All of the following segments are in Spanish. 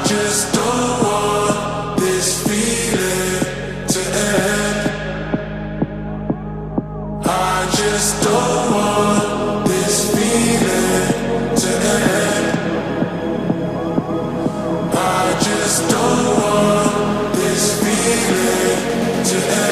just don't want this feeling to end. I just don't want this feeling to end. I just don't want this feeling to end.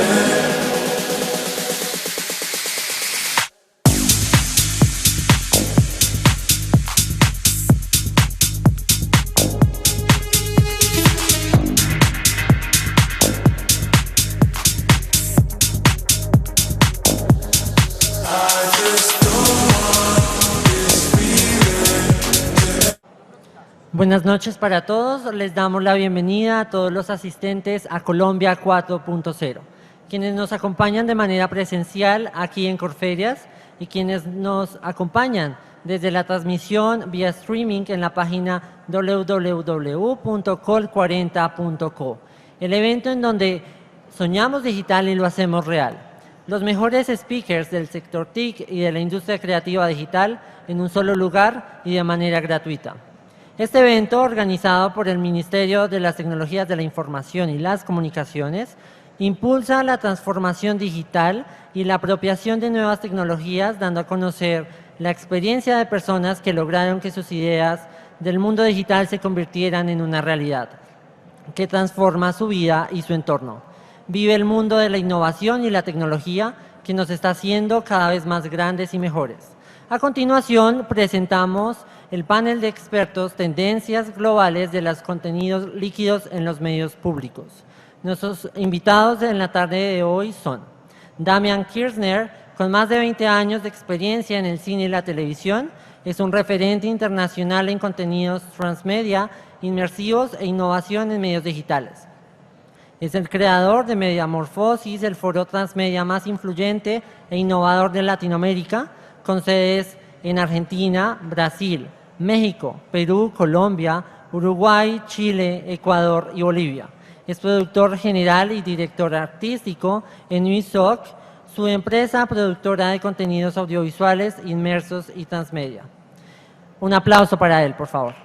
Buenas noches para todos. Les damos la bienvenida a todos los asistentes a Colombia 4.0, quienes nos acompañan de manera presencial aquí en Corferias y quienes nos acompañan desde la transmisión vía streaming en la página www.col40.co, el evento en donde soñamos digital y lo hacemos real. Los mejores speakers del sector TIC y de la industria creativa digital en un solo lugar y de manera gratuita. Este evento, organizado por el Ministerio de las Tecnologías de la Información y las Comunicaciones, impulsa la transformación digital y la apropiación de nuevas tecnologías, dando a conocer la experiencia de personas que lograron que sus ideas del mundo digital se convirtieran en una realidad que transforma su vida y su entorno. Vive el mundo de la innovación y la tecnología que nos está haciendo cada vez más grandes y mejores. A continuación, presentamos el panel de expertos Tendencias Globales de los Contenidos Líquidos en los Medios Públicos. Nuestros invitados en la tarde de hoy son Damian Kirchner, con más de 20 años de experiencia en el cine y la televisión, es un referente internacional en contenidos transmedia, inmersivos e innovación en medios digitales. Es el creador de Mediamorfosis, el foro transmedia más influyente e innovador de Latinoamérica, con sedes en Argentina, Brasil, México, Perú, Colombia, Uruguay, Chile, Ecuador y Bolivia. Es productor general y director artístico en UISOC, su empresa productora de contenidos audiovisuales, inmersos y transmedia. Un aplauso para él, por favor.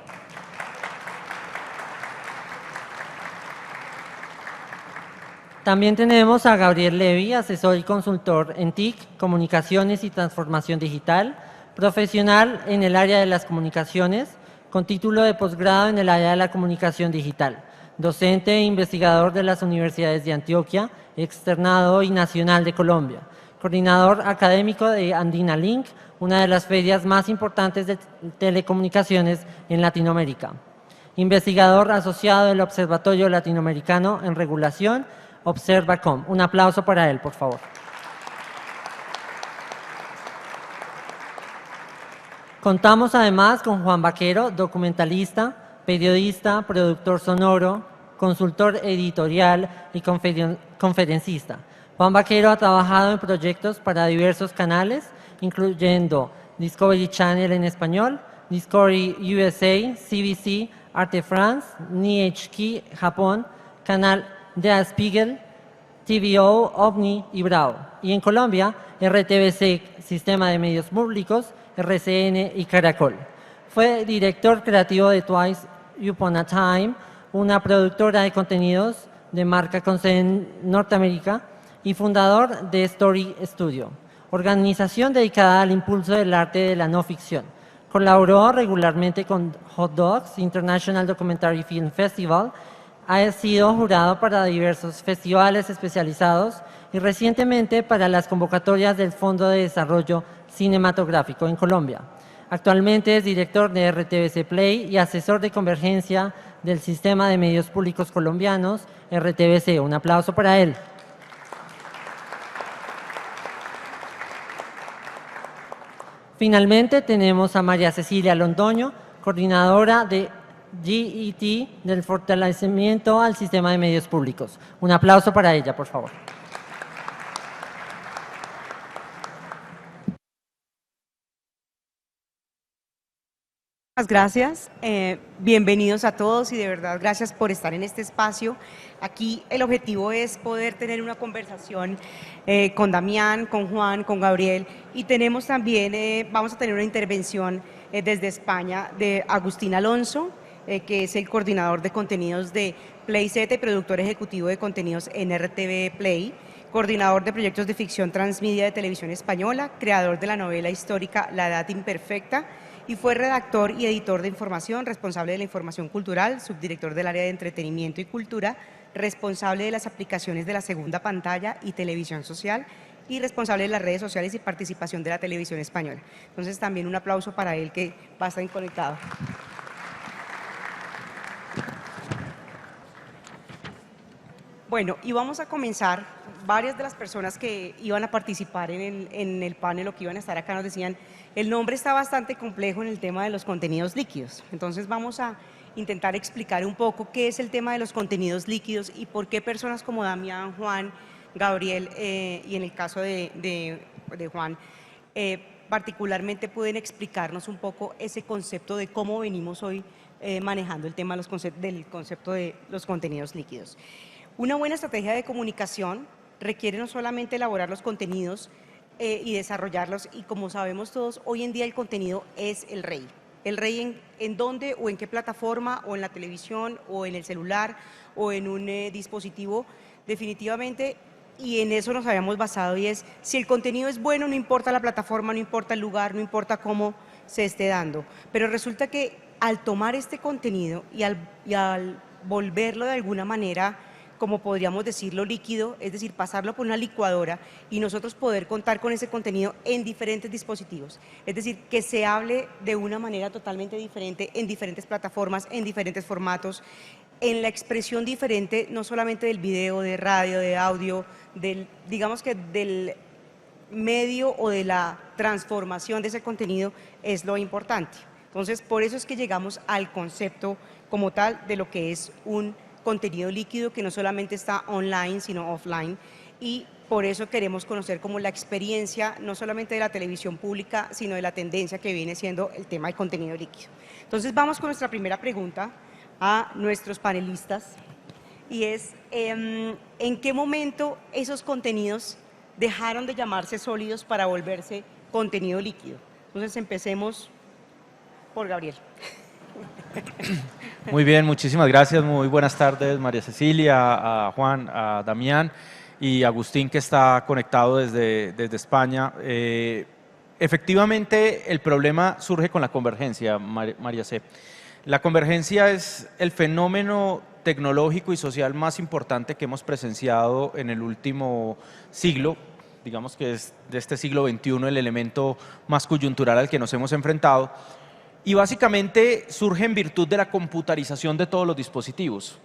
También tenemos a Gabriel Levy, asesor y consultor en TIC, Comunicaciones y Transformación Digital, profesional en el área de las comunicaciones, con título de posgrado en el área de la comunicación digital, docente e investigador de las universidades de Antioquia, externado y nacional de Colombia, coordinador académico de Andina Link, una de las ferias más importantes de telecomunicaciones en Latinoamérica, investigador asociado del Observatorio Latinoamericano en Regulación, Observacom. Un aplauso para él, por favor. Contamos además con Juan Vaquero, documentalista, periodista, productor sonoro, consultor editorial y conferencista. Juan Vaquero ha trabajado en proyectos para diversos canales, incluyendo Discovery Channel en español, Discovery USA, CBC, Arte France, NHK Japón, Canal Der Spiegel, TVO, OVNI y Bravo. Y en Colombia, RTVC, Sistema de Medios Públicos, RCN y Caracol. Fue director creativo de Twice Upon a Time, una productora de contenidos de marca con sede en Norteamérica, y fundador de Story Studio, organización dedicada al impulso del arte de la no ficción. Colaboró regularmente con Hot Dogs International Documentary Film Festival, ha sido jurado para diversos festivales especializados y recientemente para las convocatorias del Fondo de Desarrollo Cinematográfico en Colombia. Actualmente es director de RTVC Play y asesor de convergencia del Sistema de Medios Públicos Colombianos, RTVC. Un aplauso para él. Finalmente tenemos a María Cecilia Londoño, coordinadora de GET del fortalecimiento al sistema de medios públicos. Un aplauso para ella, por favor. Gracias, bienvenidos a todos y de verdad gracias por estar en este espacio. Aquí el objetivo es poder tener una conversación con Damián, con Juan, con Gabriel y tenemos también, vamos a tener una intervención desde España de Agustín Alonso. que es el coordinador de contenidos de Playset y productor ejecutivo de contenidos en RTV Play, coordinador de proyectos de ficción transmedia de televisión española, creador de la novela histórica La Edad Imperfecta, y fue redactor y editor de información, responsable de la información cultural, subdirector del área de entretenimiento y cultura, responsable de las aplicaciones de la segunda pantalla y televisión social, y responsable de las redes sociales y participación de la televisión española. Entonces también un aplauso para él, que va a estar conectado. Bueno, y vamos a comenzar. Varias de las personas que iban a participar en el panel o que iban a estar acá nos decían, el nombre está bastante complejo en el tema de los contenidos líquidos. Entonces vamos a intentar explicar un poco qué es el tema de los contenidos líquidos y por qué personas como Damián, Juan, Gabriel y en el caso de Juan, particularmente pueden explicarnos un poco ese concepto de cómo venimos hoy manejando el tema del concepto de los contenidos líquidos. Una buena estrategia de comunicación requiere no solamente elaborar los contenidos y desarrollarlos, y como sabemos todos, hoy en día el contenido es el rey. El rey en dónde o en qué plataforma, o en la televisión, o en el celular, o en un dispositivo, definitivamente, y en eso nos habíamos basado, y es, si el contenido es bueno, no importa la plataforma, no importa el lugar, no importa cómo se esté dando. Pero resulta que al tomar este contenido y al volverlo de alguna manera, como podríamos decirlo, líquido, es decir, pasarlo por una licuadora y nosotros poder contar con ese contenido en diferentes dispositivos. Es decir, que se hable de una manera totalmente diferente en diferentes plataformas, en diferentes formatos, en la expresión diferente, no solamente del video, de radio, de audio, digamos que del medio o de la transformación de ese contenido es lo importante. Entonces, por eso es que llegamos al concepto como tal de lo que es un contenido líquido, que no solamente está online, sino offline, y por eso queremos conocer como la experiencia, no solamente de la televisión pública, sino de la tendencia que viene siendo el tema del contenido líquido. Entonces vamos con nuestra primera pregunta a nuestros panelistas, y es, ¿en qué momento esos contenidos dejaron de llamarse sólidos para volverse contenido líquido? Entonces empecemos por Gabriel. Muy bien, muchísimas gracias, muy buenas tardes María Cecilia, a Juan, a Damián y a Agustín, que está conectado desde España. Efectivamente, el problema surge con la convergencia, María C. La convergencia es el fenómeno tecnológico y social más importante que hemos presenciado en el último siglo. Digamos que es de este siglo XXI el elemento más coyuntural al que nos hemos enfrentado. Y básicamente surge en virtud de la computarización de todos los dispositivos.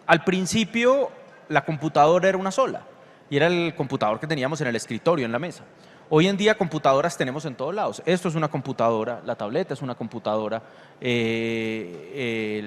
Al principio la computadora era una sola, y era el computador que teníamos en el escritorio, en la mesa. Hoy en día computadoras tenemos en todos lados. Esto es una computadora, la tableta es una computadora, el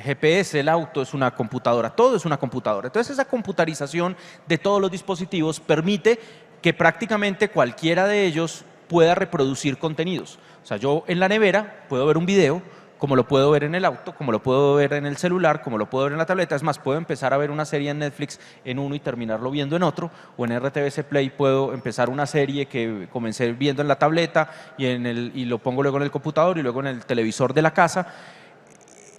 GPS, el auto es una computadora, todo es una computadora. Entonces esa computarización de todos los dispositivos permite que prácticamente cualquiera de ellos pueda reproducir contenidos. O sea, yo en la nevera puedo ver un video, como lo puedo ver en el auto, como lo puedo ver en el celular, como lo puedo ver en la tableta. Es más, puedo empezar a ver una serie en Netflix en uno y terminarlo viendo en otro, o en RTVC Play puedo empezar una serie que comencé viendo en la tableta y lo pongo luego en el computador y luego en el televisor de la casa.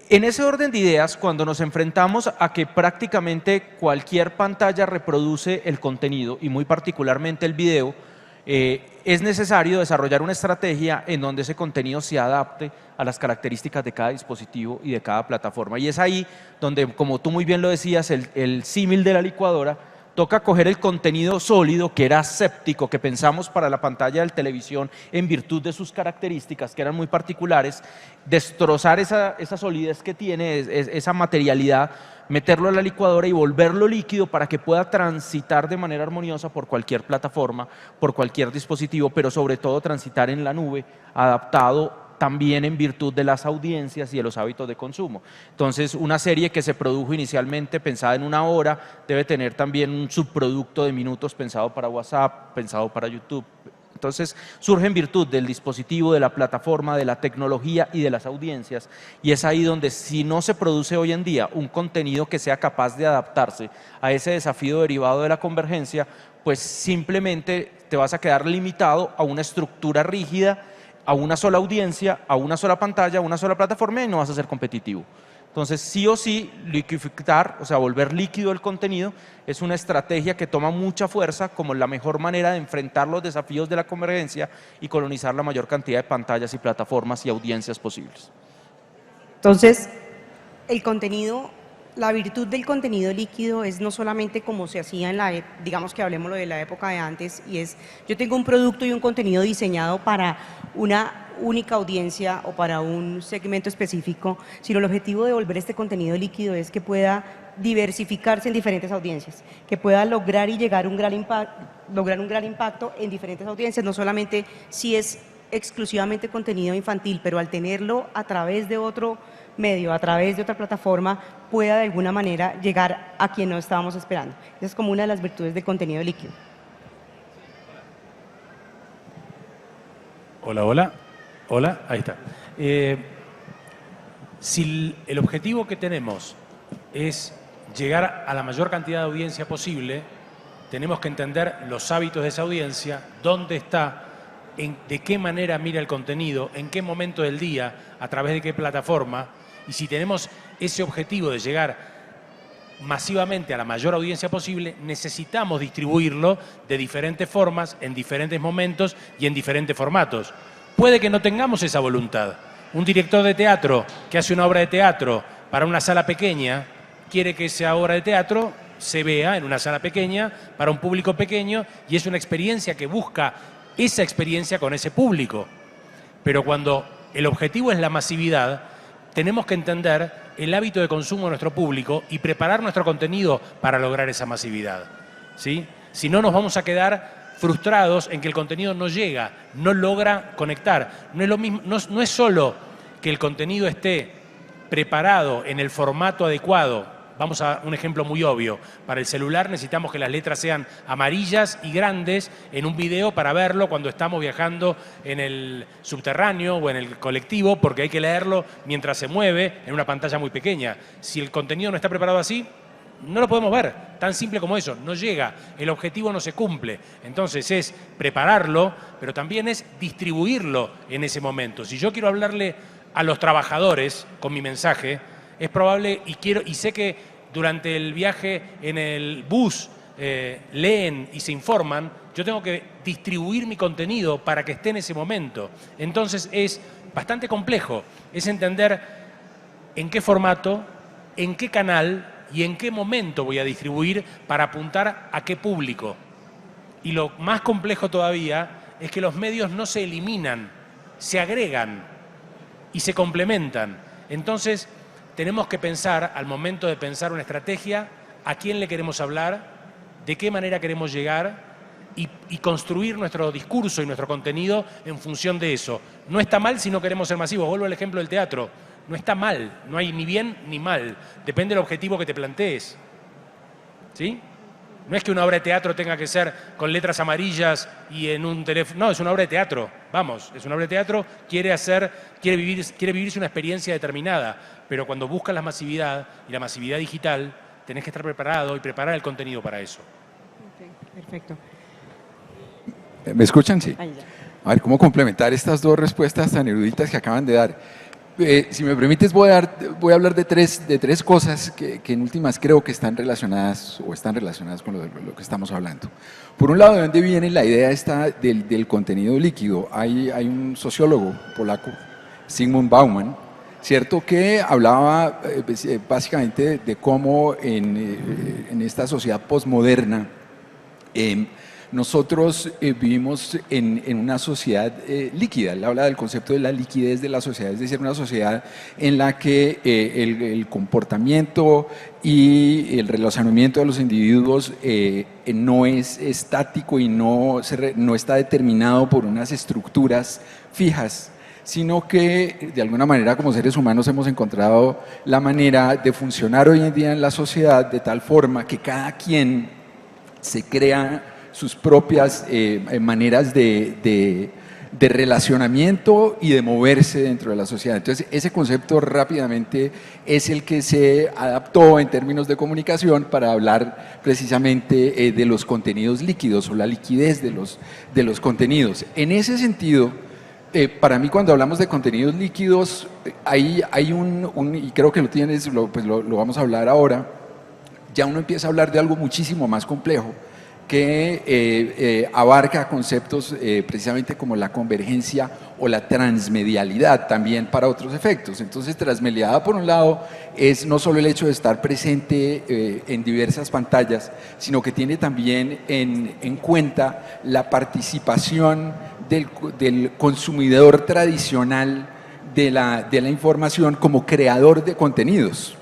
En ese orden de ideas, cuando nos enfrentamos a que prácticamente cualquier pantalla reproduce el contenido, y muy particularmente el video, es necesario desarrollar una estrategia en donde ese contenido se adapte a las características de cada dispositivo y de cada plataforma. Y es ahí donde, como tú muy bien lo decías, el símil de la licuadora, toca coger el contenido sólido, que era aséptico, que pensamos para la pantalla de televisión en virtud de sus características, que eran muy particulares, destrozar esa solidez que tiene, esa materialidad, meterlo a la licuadora y volverlo líquido para que pueda transitar de manera armoniosa por cualquier plataforma, por cualquier dispositivo, pero sobre todo transitar en la nube, adaptado también en virtud de las audiencias y de los hábitos de consumo. Entonces, una serie que se produjo inicialmente pensada en una hora debe tener también un subproducto de minutos pensado para WhatsApp, pensado para YouTube. Entonces, surge en virtud del dispositivo, de la plataforma, de la tecnología y de las audiencias, y es ahí donde, si no se produce hoy en día un contenido que sea capaz de adaptarse a ese desafío derivado de la convergencia, pues simplemente te vas a quedar limitado a una estructura rígida a una sola audiencia, a una sola pantalla, a una sola plataforma y no vas a ser competitivo. Entonces, sí o sí, liquidificar, o sea, volver líquido el contenido, es una estrategia que toma mucha fuerza como la mejor manera de enfrentar los desafíos de la convergencia y colonizar la mayor cantidad de pantallas y plataformas y audiencias posibles. Entonces, el contenido, la virtud del contenido líquido es no solamente como se hacía en digamos que hablemos lo de la época de antes, y es, yo tengo un producto y un contenido diseñado para una única audiencia o para un segmento específico, sino el objetivo de volver este contenido líquido es que pueda diversificarse en diferentes audiencias, que pueda lograr y llegar lograr un gran impacto en diferentes audiencias, no solamente si es exclusivamente contenido infantil, pero al tenerlo a través de otro medio, a través de otra plataforma, pueda de alguna manera llegar a quien no estábamos esperando. Esa es como una de las virtudes del contenido líquido. Hola, hola. Hola, ahí está. Si el objetivo que tenemos es llegar a la mayor cantidad de audiencia posible, tenemos que entender los hábitos de esa audiencia, dónde está, de qué manera mira el contenido, en qué momento del día, a través de qué plataforma, y si tenemos ese objetivo de llegar masivamente a la mayor audiencia posible, necesitamos distribuirlo de diferentes formas, en diferentes momentos y en diferentes formatos. Puede que no tengamos esa voluntad. Un director de teatro que hace una obra de teatro para una sala pequeña, quiere que esa obra de teatro se vea en una sala pequeña, para un público pequeño, y es una experiencia que busca esa experiencia con ese público. Pero cuando el objetivo es la masividad, tenemos que entender el hábito de consumo de nuestro público y preparar nuestro contenido para lograr esa masividad, ¿sí? Si no, nos vamos a quedar frustrados en que el contenido no llega, no logra conectar. No es lo mismo, no es solo que el contenido esté preparado en el formato adecuado. Vamos a un ejemplo muy obvio. Para el celular necesitamos que las letras sean amarillas y grandes en un video para verlo cuando estamos viajando en el subterráneo o en el colectivo, porque hay que leerlo mientras se mueve en una pantalla muy pequeña. Si el contenido no está preparado así, no lo podemos ver, tan simple como eso, no llega, el objetivo no se cumple. Entonces es prepararlo, pero también es distribuirlo en ese momento. Si yo quiero hablarle a los trabajadores con mi mensaje, es probable, y sé que durante el viaje en el bus leen y se informan, yo tengo que distribuir mi contenido para que esté en ese momento. Entonces es bastante complejo, es entender en qué formato, en qué canal y en qué momento voy a distribuir para apuntar a qué público. Y lo más complejo todavía es que los medios no se eliminan, se agregan y se complementan. Entonces tenemos que pensar, al momento de pensar una estrategia, a quién le queremos hablar, de qué manera queremos llegar y construir nuestro discurso y nuestro contenido en función de eso. No está mal si no queremos ser masivos. Vuelvo al ejemplo del teatro. No está mal, no hay ni bien ni mal. Depende del objetivo que te plantees. ¿Sí? No es que una obra de teatro tenga que ser con letras amarillas y en un teléfono. No, es una obra de teatro. Vamos, es una obra de teatro, quiere vivirse una experiencia determinada. Pero cuando buscas la masividad y la masividad digital, tenés que estar preparado y preparar el contenido para eso. Okay, perfecto. ¿Me escuchan? Sí. Ahí ya. A ver, ¿cómo complementar estas dos respuestas tan eruditas que acaban de dar? Si me permites, voy a hablar de tres cosas que en últimas creo que están relacionadas con lo que estamos hablando. Por un lado, ¿de dónde viene la idea esta del contenido líquido? Hay un sociólogo polaco, Zygmunt Bauman, ¿cierto?, que hablaba básicamente de cómo en esta sociedad posmoderna nosotros vivimos en una sociedad líquida. Él habla del concepto de la liquidez de la sociedad, es decir, una sociedad en la que el comportamiento y el relacionamiento de los individuos no es estático y no está determinado por unas estructuras fijas, sino que de alguna manera como seres humanos hemos encontrado la manera de funcionar hoy en día en la sociedad de tal forma que cada quien se crea sus propias maneras de relacionamiento y de moverse dentro de la sociedad. Entonces, ese concepto rápidamente es el que se adaptó en términos de comunicación para hablar precisamente de los contenidos líquidos o la liquidez de los contenidos. En ese sentido, para mí cuando hablamos de contenidos líquidos, hay y creo que lo tienes, pues lo vamos a hablar ahora, ya uno empieza a hablar de algo muchísimo más complejo que abarca conceptos precisamente como la convergencia o la transmedialidad también para otros efectos. Entonces, transmedialidad por un lado es no solo el hecho de estar presente en diversas pantallas, sino que tiene también en cuenta la participación del consumidor tradicional de la información como creador de contenidos.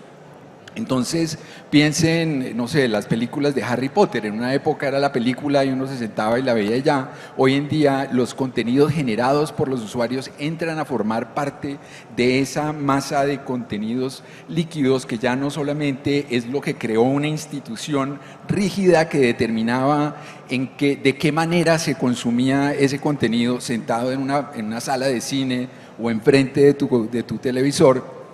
Entonces, piensen, no sé, las películas de Harry Potter. En una época era la película y uno se sentaba y la veía ya. Hoy en día los contenidos generados por los usuarios entran a formar parte de esa masa de contenidos líquidos que ya no solamente es lo que creó una institución rígida que determinaba de qué manera se consumía ese contenido sentado en una sala de cine o enfrente de tu televisor,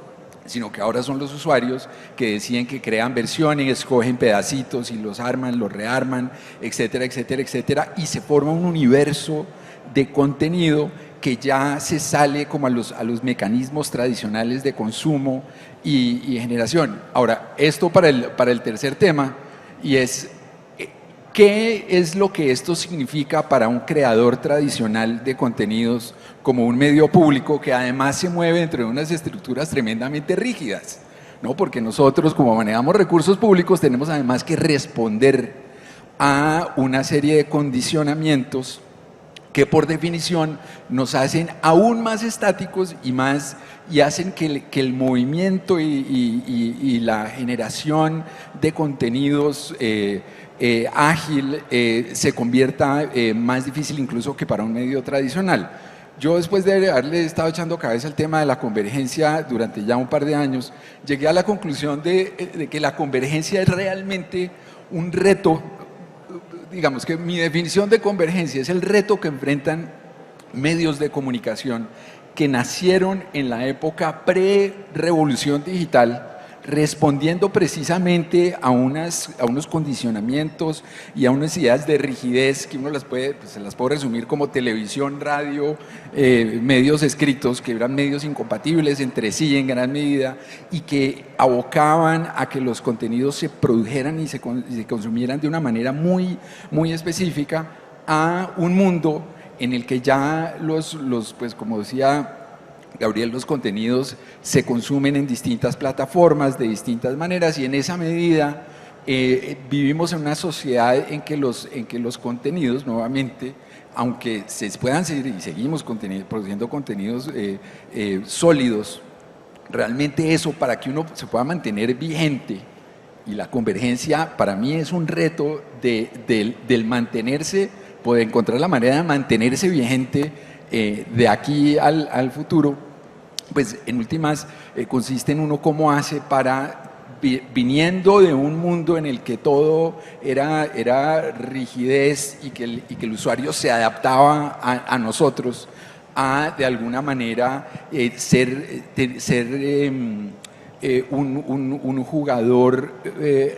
sino que ahora son los usuarios que deciden, que crean versiones, escogen pedacitos y los arman, los rearman, etcétera, etcétera, etcétera, y se forma un universo de contenido que ya se sale como a los mecanismos tradicionales de consumo y generación. Ahora, esto para el tercer tema, y es ¿qué es lo que esto significa para un creador tradicional de contenidos como un medio público que además se mueve dentro de unas estructuras tremendamente rígidas? ¿No? Porque nosotros, como manejamos recursos públicos, tenemos además que responder a una serie de condicionamientos que por definición nos hacen aún más estáticos y hacen que el movimiento y la generación de contenidos ágil se convierta más difícil incluso que para un medio tradicional. Yo, después de haberle estado echando cabeza al tema de la convergencia durante ya un par de años, llegué a la conclusión de que la convergencia es realmente un reto. Digamos que mi definición de convergencia es el reto que enfrentan medios de comunicación que nacieron en la época pre-revolución digital, respondiendo precisamente a unos condicionamientos y a unas ideas de rigidez que uno se las puede resumir como televisión, radio, medios escritos, que eran medios incompatibles entre sí en gran medida y que abocaban a que los contenidos se produjeran y se consumieran de una manera muy, muy específica a un mundo en el que ya pues como decía Gabriel, los contenidos se consumen en distintas plataformas, de distintas maneras, y en esa medida vivimos en una sociedad en que los contenidos, nuevamente, aunque se puedan seguir y seguimos produciendo contenidos sólidos, realmente eso, para que uno se pueda mantener vigente, y la convergencia para mí es un reto del mantenerse, poder encontrar la manera de mantenerse vigente de aquí al futuro, pues en últimas consiste en uno cómo hace para, viniendo de un mundo en el que todo era rigidez y que el usuario se adaptaba a nosotros, a de alguna manera ser un jugador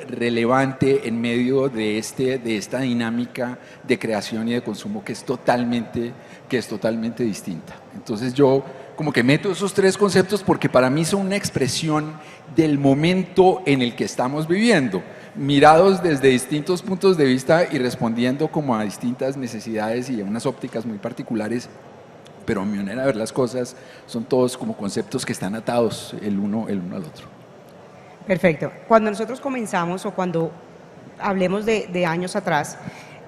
relevante en medio de esta dinámica de creación y de consumo que es totalmente distinta. Entonces yo como que meto esos tres conceptos porque para mí son una expresión del momento en el que estamos viviendo, mirados desde distintos puntos de vista y respondiendo como a distintas necesidades y a unas ópticas muy particulares, pero a mi manera de ver las cosas son todos como conceptos que están atados el uno al otro. Perfecto. Cuando nosotros comenzamos o cuando hablemos de años atrás,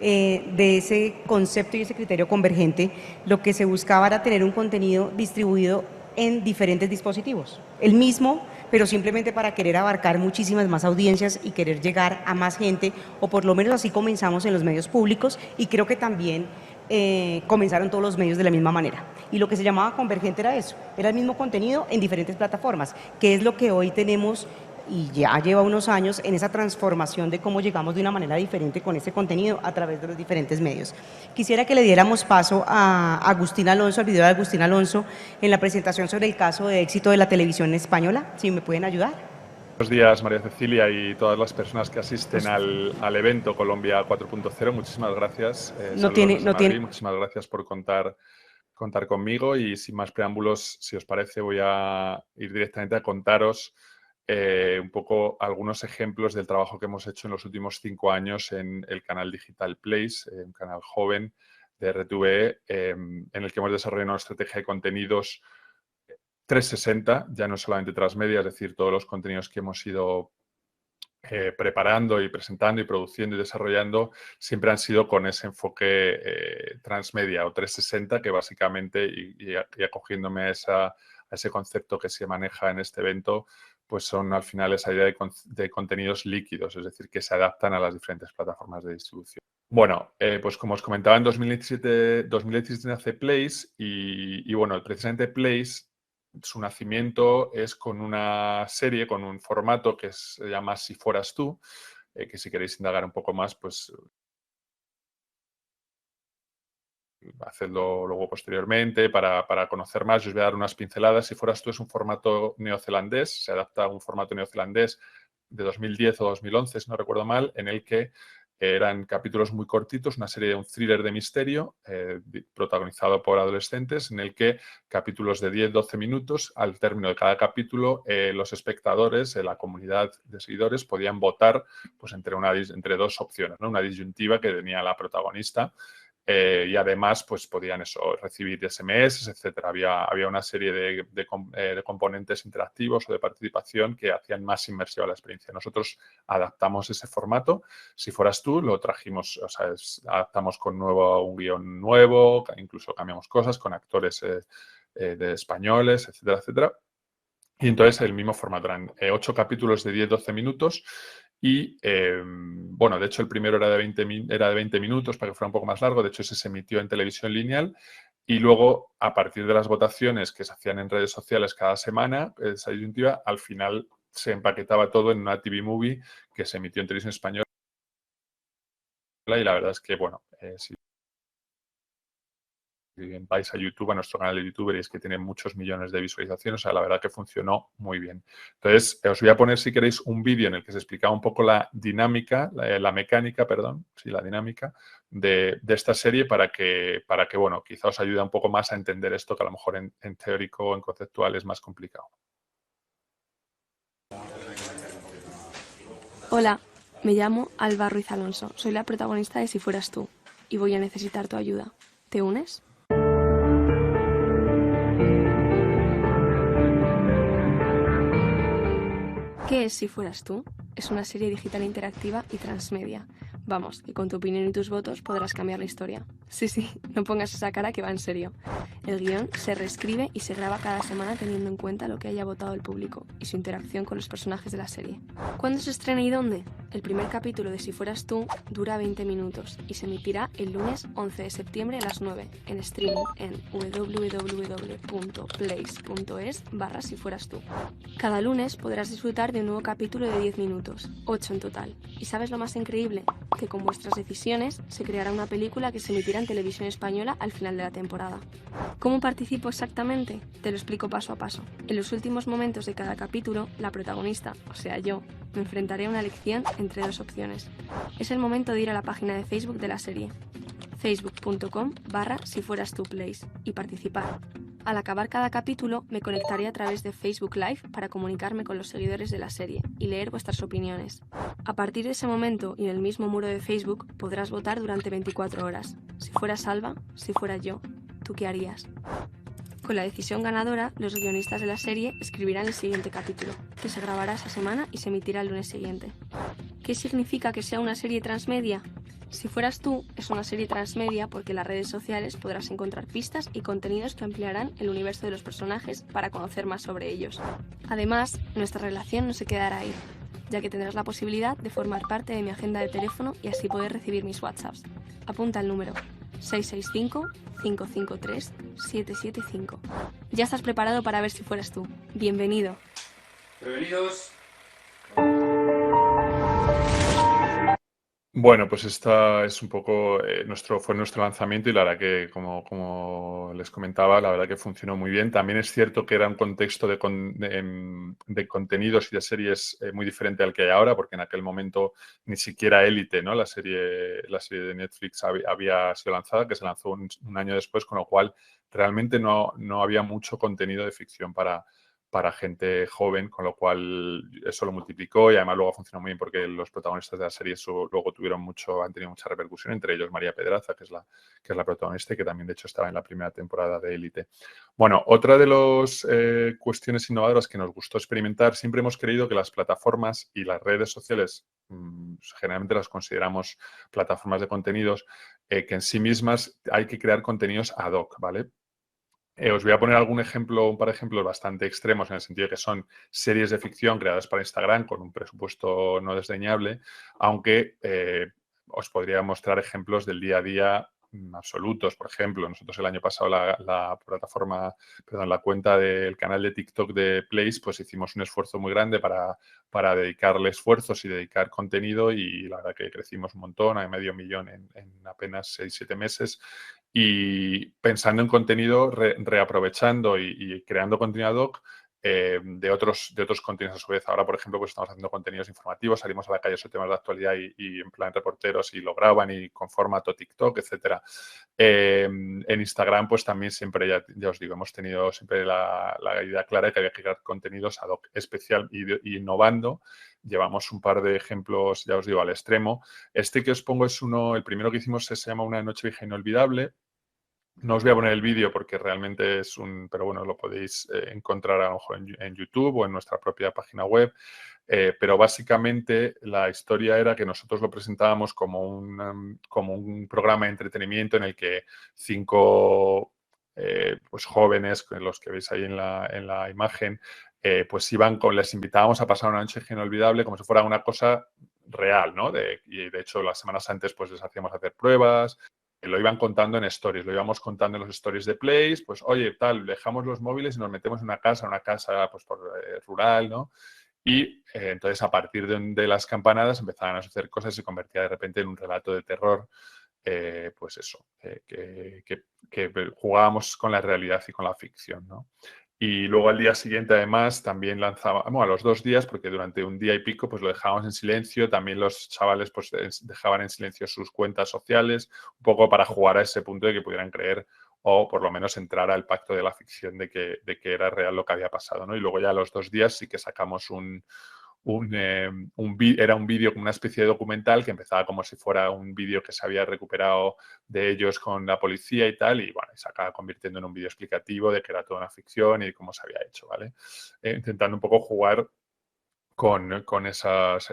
de ese concepto y ese criterio convergente, lo que se buscaba era tener un contenido distribuido en diferentes dispositivos. El mismo, pero simplemente para querer abarcar muchísimas más audiencias y querer llegar a más gente, o por lo menos así comenzamos en los medios públicos, y creo que también comenzaron todos los medios de la misma manera. Y lo que se llamaba convergente era eso, era el mismo contenido en diferentes plataformas, que es lo que hoy tenemos y ya lleva unos años en esa transformación de cómo llegamos de una manera diferente con ese contenido a través de los diferentes medios. Quisiera que le diéramos paso a Agustín Alonso, al video de Agustín Alonso, en la presentación sobre el caso de éxito de la televisión española. Si me pueden ayudar. Buenos días, María Cecilia, y todas las personas que asisten al evento Colombia 4.0. Muchísimas gracias. No tiene. Muchísimas gracias por contar contar conmigo y sin más preámbulos, si os parece, voy a ir directamente a contaros un poco algunos ejemplos del trabajo que hemos hecho en los últimos 5 años en el canal Digital Place, un canal joven de RTVE, en el que hemos desarrollado una estrategia de contenidos 360, ya no solamente transmedia, es decir, todos los contenidos que hemos ido preparando y presentando y produciendo y desarrollando siempre han sido con ese enfoque transmedia o 360, que básicamente, y acogiéndome a ese concepto que se maneja en este evento, pues son al final esa idea de contenidos líquidos, es decir, que se adaptan a las diferentes plataformas de distribución. Bueno, pues como os comentaba, en 2017 nace Place y bueno, precisamente Place, su nacimiento es con una serie, con un formato que se llama Si fueras tú, que si queréis indagar un poco más, pues hacedlo luego posteriormente para conocer más. Yo os voy a dar unas pinceladas. Si fueras tú es un formato neozelandés, se adapta a un formato neozelandés de 2010 o 2011, si no recuerdo mal, en el que eran capítulos muy cortitos, una serie de un thriller de misterio protagonizado por adolescentes, en el que capítulos de 10-12 minutos, al término de cada capítulo, los espectadores, la comunidad de seguidores, podían votar pues, entre dos opciones, ¿no? Una disyuntiva que tenía la protagonista. Y además pues podían recibir SMS, etcétera. Había una serie de componentes interactivos o de participación que hacían más inmersiva la experiencia. Nosotros adaptamos ese formato. Si fueras tú, lo trajimos, o sea, adaptamos con un guión nuevo, incluso cambiamos cosas con actores de españoles, etcétera, etcétera. Y entonces el mismo formato, eran 8 capítulos de 10-12 minutos y, bueno, de hecho el primero era de 20 minutos para que fuera un poco más largo, de hecho ese se emitió en televisión lineal y luego a partir de las votaciones que se hacían en redes sociales cada semana, esa disyuntiva, al final se empaquetaba todo en una TV Movie que se emitió en televisión española y la verdad es que, bueno, si vais a YouTube, a nuestro canal de YouTube, veréis que tiene muchos millones de visualizaciones. O sea, la verdad que funcionó muy bien. Entonces, os voy a poner, si queréis, un vídeo en el que se explicaba un poco la dinámica, la mecánica, perdón, sí, la dinámica de esta serie para que, bueno, quizá os ayude un poco más a entender esto que a lo mejor en teórico o en conceptual es más complicado. Hola, me llamo Alba Ruiz Alonso. Soy la protagonista de Si fueras tú y voy a necesitar tu ayuda. ¿Te unes? ¿Qué es Si fueras tú? Es una serie digital interactiva y transmedia. Vamos, que con tu opinión y tus votos podrás cambiar la historia. Sí, no pongas esa cara que va en serio. El guión se reescribe y se graba cada semana teniendo en cuenta lo que haya votado el público y su interacción con los personajes de la serie. ¿Cuándo se estrena y dónde? El primer capítulo de Si fueras tú dura 20 minutos y se emitirá el lunes 11 de septiembre a las 9 en streaming en www.place.es/Si fueras tú. Cada lunes podrás disfrutar de un nuevo capítulo de 10 minutos, 8 en total. ¿Y sabes lo más increíble? Que con vuestras decisiones se creará una película que se emitirá en televisión española al final de la temporada. ¿Cómo participo exactamente? Te lo explico paso a paso. En los últimos momentos de cada capítulo, la protagonista, o sea yo, me enfrentaré a una elección entre dos opciones. Es el momento de ir a la página de Facebook de la serie, facebook.com/Si fueras tú Place, y participar. Al acabar cada capítulo, me conectaré a través de Facebook Live para comunicarme con los seguidores de la serie y leer vuestras opiniones. A partir de ese momento y en el mismo muro de Facebook podrás votar durante 24 horas. Si fueras Alba, si fuera yo, ¿tú qué harías? Con la decisión ganadora, los guionistas de la serie escribirán el siguiente capítulo, que se grabará esa semana y se emitirá el lunes siguiente. ¿Qué significa que sea una serie transmedia? Si fueras tú, es una serie transmedia porque en las redes sociales podrás encontrar pistas y contenidos que ampliarán el universo de los personajes para conocer más sobre ellos. Además, nuestra relación no se quedará ahí, ya que tendrás la posibilidad de formar parte de mi agenda de teléfono y así poder recibir mis WhatsApps. Apunta el número 665-553-775. Ya estás preparado para ver Si fueras tú. Bienvenido. Bienvenidos. Bueno, pues esta es un poco fue nuestro lanzamiento y la verdad que, como les comentaba, la verdad que funcionó muy bien. También es cierto que era un contexto de contenidos y de series muy diferente al que hay ahora, porque en aquel momento ni siquiera Élite, ¿no? La serie de Netflix había sido lanzada, que se lanzó un año después, con lo cual realmente no había mucho contenido de ficción para gente joven, con lo cual eso lo multiplicó y además luego funcionó muy bien porque los protagonistas de la serie luego han tenido mucha repercusión, entre ellos María Pedraza, que es la protagonista y que también de hecho estaba en la primera temporada de Élite. Bueno, otra de las cuestiones innovadoras que nos gustó experimentar, siempre hemos creído que las plataformas y las redes sociales, generalmente las consideramos plataformas de contenidos, que en sí mismas hay que crear contenidos ad hoc, ¿vale? Os voy a poner un par de ejemplos bastante extremos en el sentido de que son series de ficción creadas para Instagram con un presupuesto no desdeñable, aunque os podría mostrar ejemplos del día a día absolutos. Por ejemplo, nosotros el año pasado la cuenta del canal de TikTok de Place, pues hicimos un esfuerzo muy grande para dedicarle esfuerzos y dedicar contenido y la verdad que crecimos un montón, a medio millón en apenas 6-7 meses. Y pensando en contenido, reaprovechando y creando contenido ad hoc de otros contenidos a su vez. Ahora, por ejemplo, pues estamos haciendo contenidos informativos, salimos a la calle sobre temas de actualidad y en plan reporteros y lo graban y con formato TikTok, etcétera. En Instagram, pues también siempre, ya os digo, hemos tenido siempre la idea clara de que había que crear contenidos ad hoc, especial y innovando. Llevamos un par de ejemplos, ya os digo, al extremo. Este que os pongo es el primero que hicimos se llama Una noche vieja inolvidable. No os voy a poner el vídeo porque realmente pero bueno, lo podéis encontrar a lo mejor en YouTube o en nuestra propia página web. Pero básicamente la historia era que nosotros lo presentábamos como un programa de entretenimiento en el que 5 pues jóvenes, los que veis ahí en la imagen, pues les invitábamos a pasar una noche inolvidable como si fuera una cosa real, ¿no? Y de hecho las semanas antes pues les hacíamos hacer pruebas, lo iban contando en stories, lo íbamos contando en los stories de Place, pues oye, tal, dejamos los móviles y nos metemos en una casa pues rural, ¿no? Y entonces a partir de las campanadas empezaban a suceder cosas y se convertía de repente en un relato de terror, pues eso, que jugábamos con la realidad y con la ficción, ¿no? Y luego al día siguiente, además, también a los 2 días, porque durante un día y pico, pues lo dejábamos en silencio. También los chavales pues dejaban en silencio sus cuentas sociales, un poco para jugar a ese punto de que pudieran creer o por lo menos entrar al pacto de la ficción de que era real lo que había pasado, ¿no? Y luego ya a los 2 días sí que sacamos era un vídeo como una especie de documental que empezaba como si fuera un vídeo que se había recuperado de ellos con la policía y tal, y bueno, se acaba convirtiendo en un vídeo explicativo de que era toda una ficción y de cómo se había hecho, ¿vale? Intentando un poco jugar con esas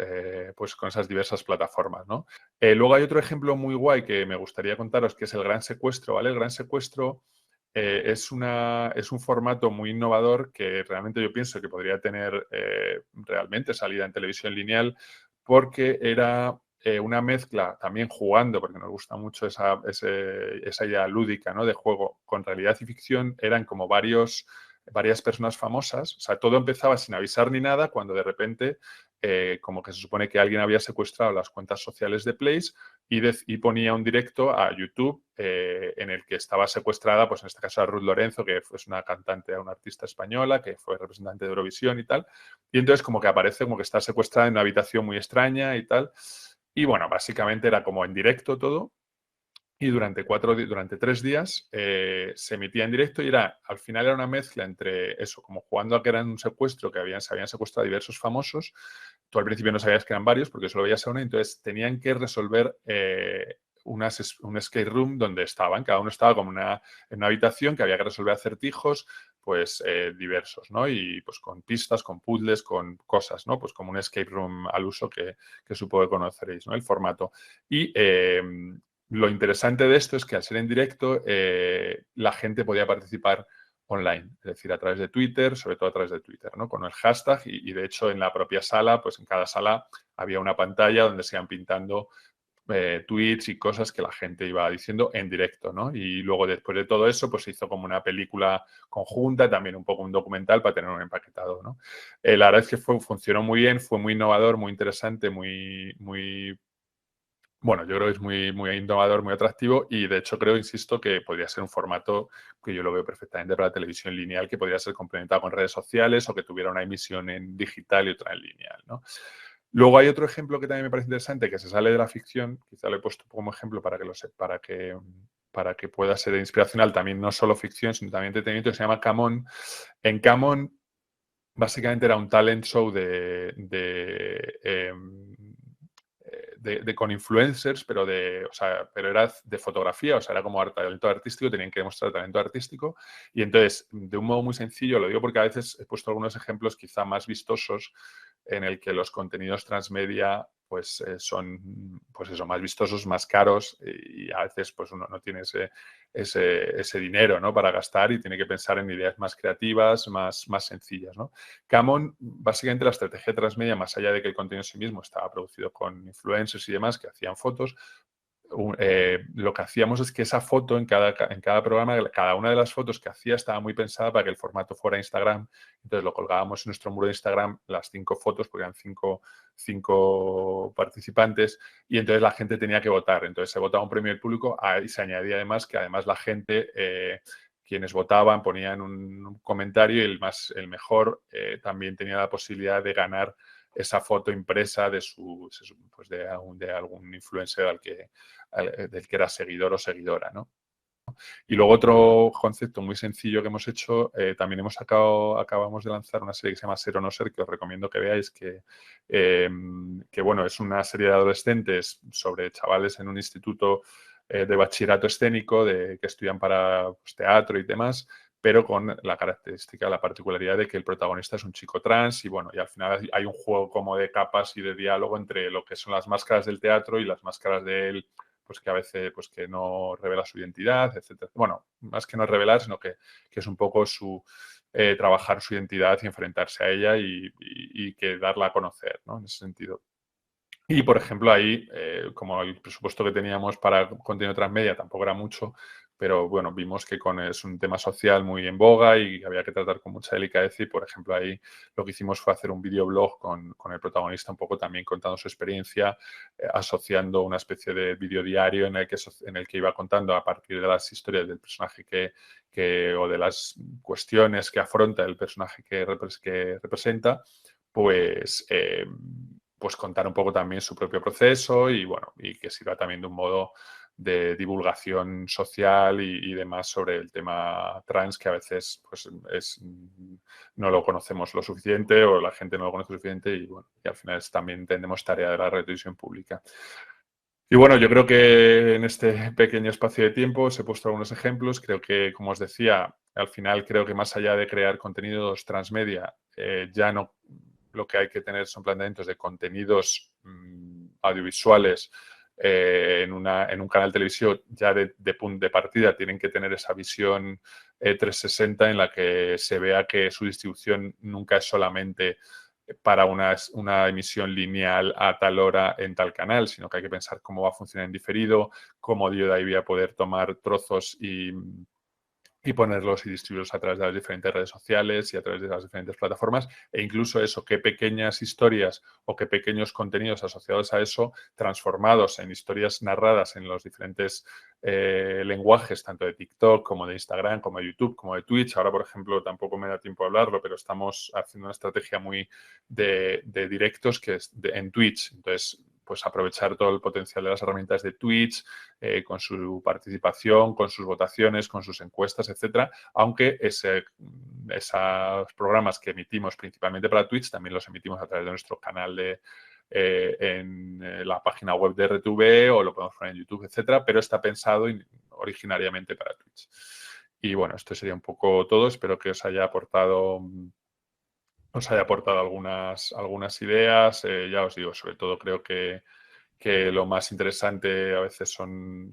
diversas plataformas, ¿no? Luego hay otro ejemplo muy guay que me gustaría contaros, que es el Gran Secuestro, ¿vale? El Gran Secuestro es un formato muy innovador que realmente yo pienso que podría tener realmente salida en televisión lineal, porque era una mezcla, también jugando, porque nos gusta mucho esa idea lúdica, ¿no? De juego con realidad y ficción. Eran como varias personas famosas, o sea, todo empezaba sin avisar ni nada, cuando de repente como que se supone que alguien había secuestrado las cuentas sociales de Place y ponía un directo a YouTube en el que estaba secuestrada, pues en este caso a Ruth Lorenzo, que es una cantante, una artista española, que fue representante de Eurovisión y tal. Y entonces como que aparece como que está secuestrada en una habitación muy extraña y tal. Y bueno, básicamente era como en directo todo. Y durante 3 días se emitía en directo y al final era una mezcla entre eso, como jugando a que era un secuestro, se habían secuestrado a diversos famosos. Tú al principio no sabías que eran varios porque solo veías a uno, entonces tenían que resolver un escape room donde estaban. Cada uno estaba como en una habitación que había que resolver acertijos pues diversos, ¿no? Y pues con pistas, con puzzles, con cosas, ¿no? Pues como un escape room al uso que supongo que conoceréis, ¿no? El formato. Y lo interesante de esto es que al ser en directo, la gente podía participar online, es decir, a través de Twitter, sobre todo a través de Twitter, ¿no? Con el hashtag y de hecho en la propia sala, pues en cada sala había una pantalla donde se iban pintando tweets y cosas que la gente iba diciendo en directo, ¿no? Y luego después de todo eso, pues se hizo como una película conjunta, también un poco un documental para tener un empaquetado, ¿no? La verdad es que funcionó muy bien, fue muy innovador, muy interesante, muy bueno, yo creo que es muy innovador, muy atractivo y de hecho creo, insisto, que podría ser un formato que yo lo veo perfectamente para la televisión lineal, que podría ser complementado con redes sociales o que tuviera una emisión en digital y otra en lineal, ¿no? Luego hay otro ejemplo que también me parece interesante, que se sale de la ficción, quizá lo he puesto como ejemplo para que para que pueda ser inspiracional, también no solo ficción, sino también entretenimiento, que se llama Camón. En Camón básicamente era un talent show con influencers, pero pero era de fotografía, o sea, era como talento artístico, tenían que demostrar talento artístico. Y entonces, de un modo muy sencillo, lo digo porque a veces he puesto algunos ejemplos quizá más vistosos en el que los contenidos transmedia pues son pues eso, más vistosos, más caros y a veces pues uno no tiene ese dinero, ¿no?, para gastar y tiene que pensar en ideas más creativas, más sencillas, ¿no? Camón, básicamente la estrategia transmedia, más allá de que el contenido en sí mismo estaba producido con influencers y demás que hacían fotos, lo que hacíamos es que esa foto en cada programa, cada una de las fotos que hacía estaba muy pensada para que el formato fuera Instagram. Entonces lo colgábamos en nuestro muro de Instagram, las 5 fotos, porque eran cinco participantes, y entonces la gente tenía que votar. Entonces se votaba un premio del público y se añadía además que además la gente, quienes votaban, ponían un comentario y el mejor también tenía la posibilidad de ganar esa foto impresa de algún influencer del que era seguidor o seguidora, ¿no? Y luego otro concepto muy sencillo que hemos hecho, también acabamos de lanzar una serie que se llama Ser o No Ser, que os recomiendo que veáis, que bueno, es una serie de adolescentes sobre chavales en un instituto de bachillerato escénico que estudian para pues, teatro y demás, pero con la característica, la particularidad de que el protagonista es un chico trans y bueno, y al final hay un juego como de capas y de diálogo entre lo que son las máscaras del teatro y las máscaras de él, pues que a veces pues que no revela su identidad, etcétera. Bueno, más que no revelar, sino que es un poco trabajar su identidad y enfrentarse a ella y que darla a conocer, ¿no?, en ese sentido. Y, por ejemplo, ahí, como el presupuesto que teníamos para contenido transmedia tampoco era mucho, pero bueno, vimos que es un tema social muy en boga y había que tratar con mucha delicadeza y, por ejemplo, ahí lo que hicimos fue hacer un videoblog con el protagonista un poco también contando su experiencia, asociando una especie de videodiario en el que iba contando a partir de las historias del personaje o de las cuestiones que afronta el personaje que representa, pues contar un poco también su propio proceso y bueno, y que sirva también de un modo de divulgación social y demás sobre el tema trans, que a veces pues no lo conocemos lo suficiente o la gente no lo conoce lo suficiente y bueno, y al final también entendemos tarea de la televisión pública. Y bueno, yo creo que en este pequeño espacio de tiempo os he puesto algunos ejemplos. Creo que, como os decía, al final creo que más allá de crear contenidos transmedia, ya no lo que hay que tener son planteamientos de contenidos audiovisuales en un canal televisivo ya de partida. Tienen que tener esa visión 360 en la que se vea que su distribución nunca es solamente para una emisión lineal a tal hora en tal canal, sino que hay que pensar cómo va a funcionar en diferido, cómo yo de ahí voy a poder tomar trozos y ponerlos y distribuirlos a través de las diferentes redes sociales y a través de las diferentes plataformas e incluso eso, qué pequeñas historias o qué pequeños contenidos asociados a eso transformados en historias narradas en los diferentes lenguajes, tanto de TikTok como de Instagram, como de YouTube, como de Twitch. Ahora, por ejemplo, tampoco me da tiempo a hablarlo, pero estamos haciendo una estrategia muy de directos que es en Twitch. Entonces, pues aprovechar todo el potencial de las herramientas de Twitch, con su participación, con sus votaciones, con sus encuestas, etcétera, aunque esos programas que emitimos principalmente para Twitch también los emitimos a través de nuestro canal en la página web de RTV o lo podemos poner en YouTube, etcétera, pero está pensado originariamente para Twitch. Y bueno, esto sería un poco todo. Espero que os haya aportado algunas ideas. Ya os digo, sobre todo creo que lo más interesante a veces son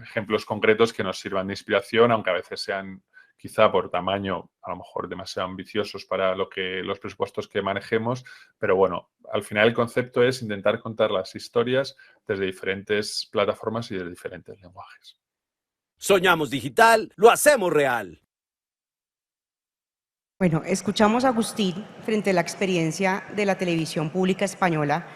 ejemplos concretos que nos sirvan de inspiración, aunque a veces sean quizá por tamaño a lo mejor demasiado ambiciosos para los presupuestos que manejemos, pero bueno, al final el concepto es intentar contar las historias desde diferentes plataformas y desde diferentes lenguajes. Soñamos digital, lo hacemos real. Bueno, escuchamos a Agustín frente a la experiencia de la televisión pública española,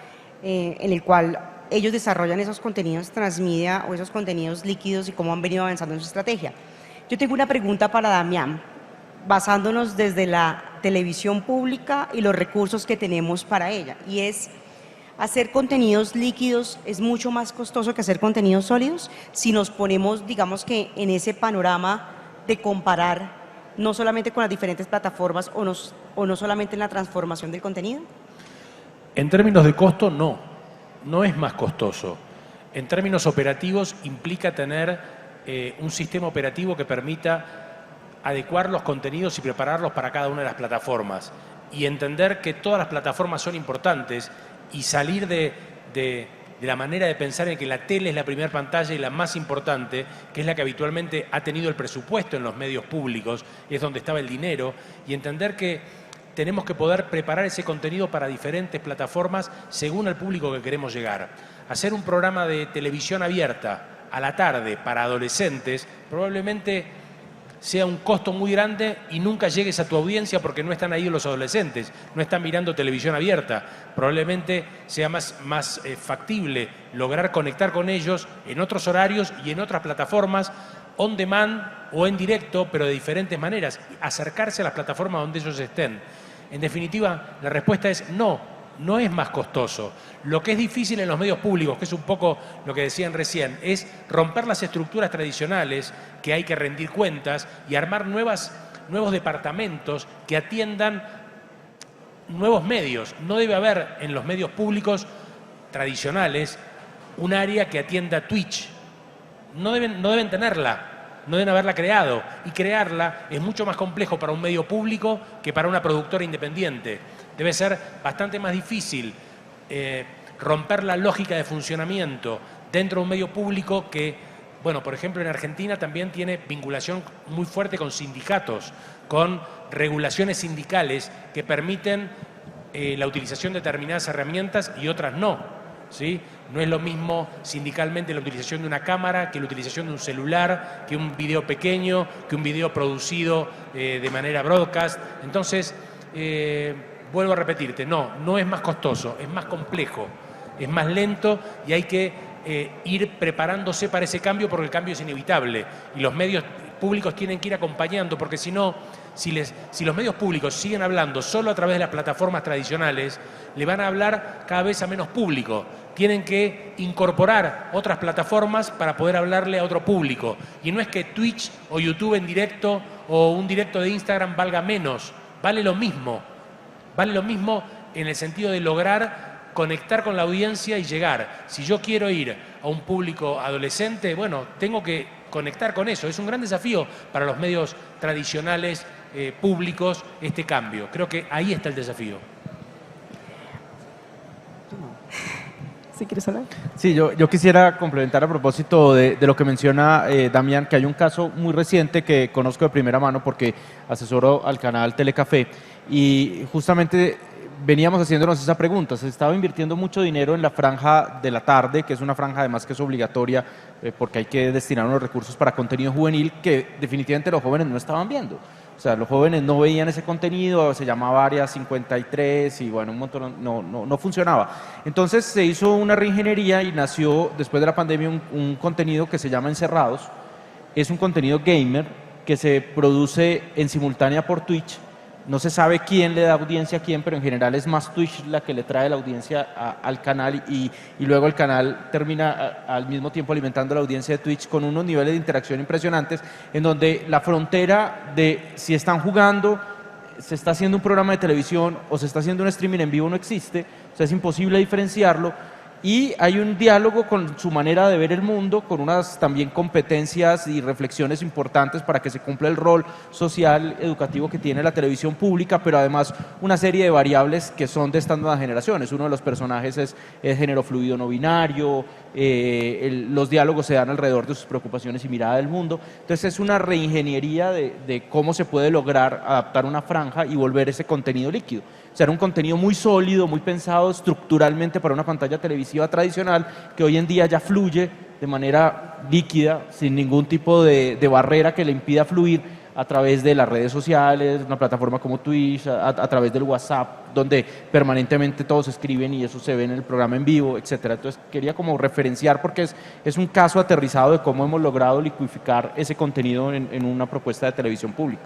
en el cual ellos desarrollan esos contenidos transmedia o esos contenidos líquidos y cómo han venido avanzando en su estrategia. Yo tengo una pregunta para Damián, basándonos desde la televisión pública y los recursos que tenemos para ella, y es: ¿hacer contenidos líquidos es mucho más costoso que hacer contenidos sólidos? Si nos ponemos, digamos que en ese panorama de comparar no solamente con las diferentes plataformas o no solamente en la transformación del contenido. En términos de costo, no es más costoso. En términos operativos, implica tener un sistema operativo que permita adecuar los contenidos y prepararlos para cada una de las plataformas, y entender que todas las plataformas son importantes, y salir de la manera de pensar en que la tele es la primera pantalla y la más importante, que es la que habitualmente ha tenido el presupuesto en los medios públicos, y es donde estaba el dinero, y entender que tenemos que poder preparar ese contenido para diferentes plataformas según el público que queremos llegar. Hacer un programa de televisión abierta a la tarde para adolescentes probablemente sea un costo muy grande y nunca llegues a tu audiencia porque no están ahí los adolescentes, no están mirando televisión abierta. Probablemente sea más factible lograr conectar con ellos en otros horarios y en otras plataformas, on demand o en directo, pero de diferentes maneras, acercarse a las plataformas donde ellos estén. En definitiva, la respuesta es no es más costoso. Lo que es difícil en los medios públicos, que es un poco lo que decían recién, es romper las estructuras tradicionales, que hay que rendir cuentas, y armar nuevos departamentos que atiendan nuevos medios. No debe haber en los medios públicos tradicionales un área que atienda Twitch. No deben tenerla. No deben haberla creado, y crearla es mucho más complejo para un medio público que para una productora independiente. Debe ser bastante más difícil romper la lógica de funcionamiento dentro de un medio público que, bueno, por ejemplo, en Argentina también tiene vinculación muy fuerte con sindicatos, con regulaciones sindicales que permiten la utilización de determinadas herramientas y otras no. ¿Sí? No es lo mismo sindicalmente la utilización de una cámara que la utilización de un celular, que un video pequeño, que un video producido de manera broadcast. Entonces, vuelvo a repetirte, no es más costoso, es más complejo, es más lento, y hay que ir preparándose para ese cambio, porque el cambio es inevitable y los medios públicos tienen que ir acompañando, porque si no, si los medios públicos siguen hablando solo a través de las plataformas tradicionales, le van a hablar cada vez a menos público. Tienen que incorporar otras plataformas para poder hablarle a otro público. Y no es que Twitch o YouTube en directo o un directo de Instagram valga menos, vale lo mismo. Vale lo mismo en el sentido de lograr conectar con la audiencia y llegar. Si yo quiero ir a un público adolescente, bueno, tengo que conectar con eso. Es un gran desafío para los medios tradicionales públicos este cambio. Creo que ahí está el desafío. ¿Sí quieres hablar? Sí, yo quisiera complementar a propósito de lo que menciona Damián, que hay un caso muy reciente que conozco de primera mano porque asesoro al canal Telecafé, y justamente veníamos haciéndonos esa pregunta. Se estaba invirtiendo mucho dinero en la franja de la tarde, que es una franja además que es obligatoria porque hay que destinar unos recursos para contenido juvenil que definitivamente los jóvenes no estaban viendo. O sea, los jóvenes no veían ese contenido, se llamaba Área 53 y bueno, un montón, no funcionaba. Entonces se hizo una reingeniería y nació después de la pandemia un contenido que se llama Encerrados. Es un contenido gamer que se produce en simultánea por Twitch. No se sabe quién le da audiencia a quién, pero en general es más Twitch la que le trae la audiencia al canal, y luego el canal termina al mismo tiempo alimentando la audiencia de Twitch con unos niveles de interacción impresionantes, en donde la frontera de si están jugando, se está haciendo un programa de televisión o se está haciendo un streaming en vivo no existe. O sea, es imposible diferenciarlo. Y hay un diálogo con su manera de ver el mundo, con unas también competencias y reflexiones importantes para que se cumpla el rol social, educativo que tiene la televisión pública, pero además una serie de variables que son de estas nuevas generaciones. Uno de los personajes es género fluido no binario, los diálogos se dan alrededor de sus preocupaciones y mirada del mundo. Entonces es una reingeniería de cómo se puede lograr adaptar una franja y volver ese contenido líquido. O sea, era un contenido muy sólido, muy pensado estructuralmente para una pantalla televisiva tradicional, que hoy en día ya fluye de manera líquida, sin ningún tipo de barrera que le impida fluir a través de las redes sociales, una plataforma como Twitch, a través del WhatsApp, donde permanentemente todos escriben y eso se ve en el programa en vivo, etcétera. Entonces quería como referenciar porque es un caso aterrizado de cómo hemos logrado liquidificar ese contenido en una propuesta de televisión pública.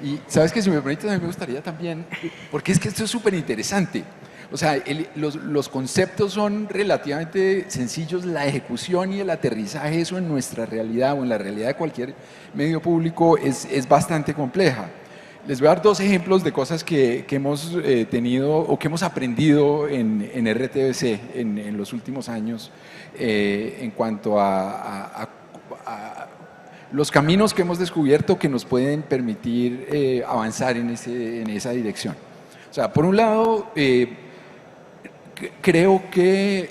Y sabes que si me permites, a mí me gustaría también, porque es que esto es súper interesante. O sea, los conceptos son relativamente sencillos, la ejecución y el aterrizaje, eso en nuestra realidad o en la realidad de cualquier medio público es bastante compleja. Les voy a dar dos ejemplos de cosas que hemos tenido o que hemos aprendido en RTBC en los últimos años en cuanto a los caminos que hemos descubierto que nos pueden permitir avanzar en esa dirección. O sea, por un lado, creo que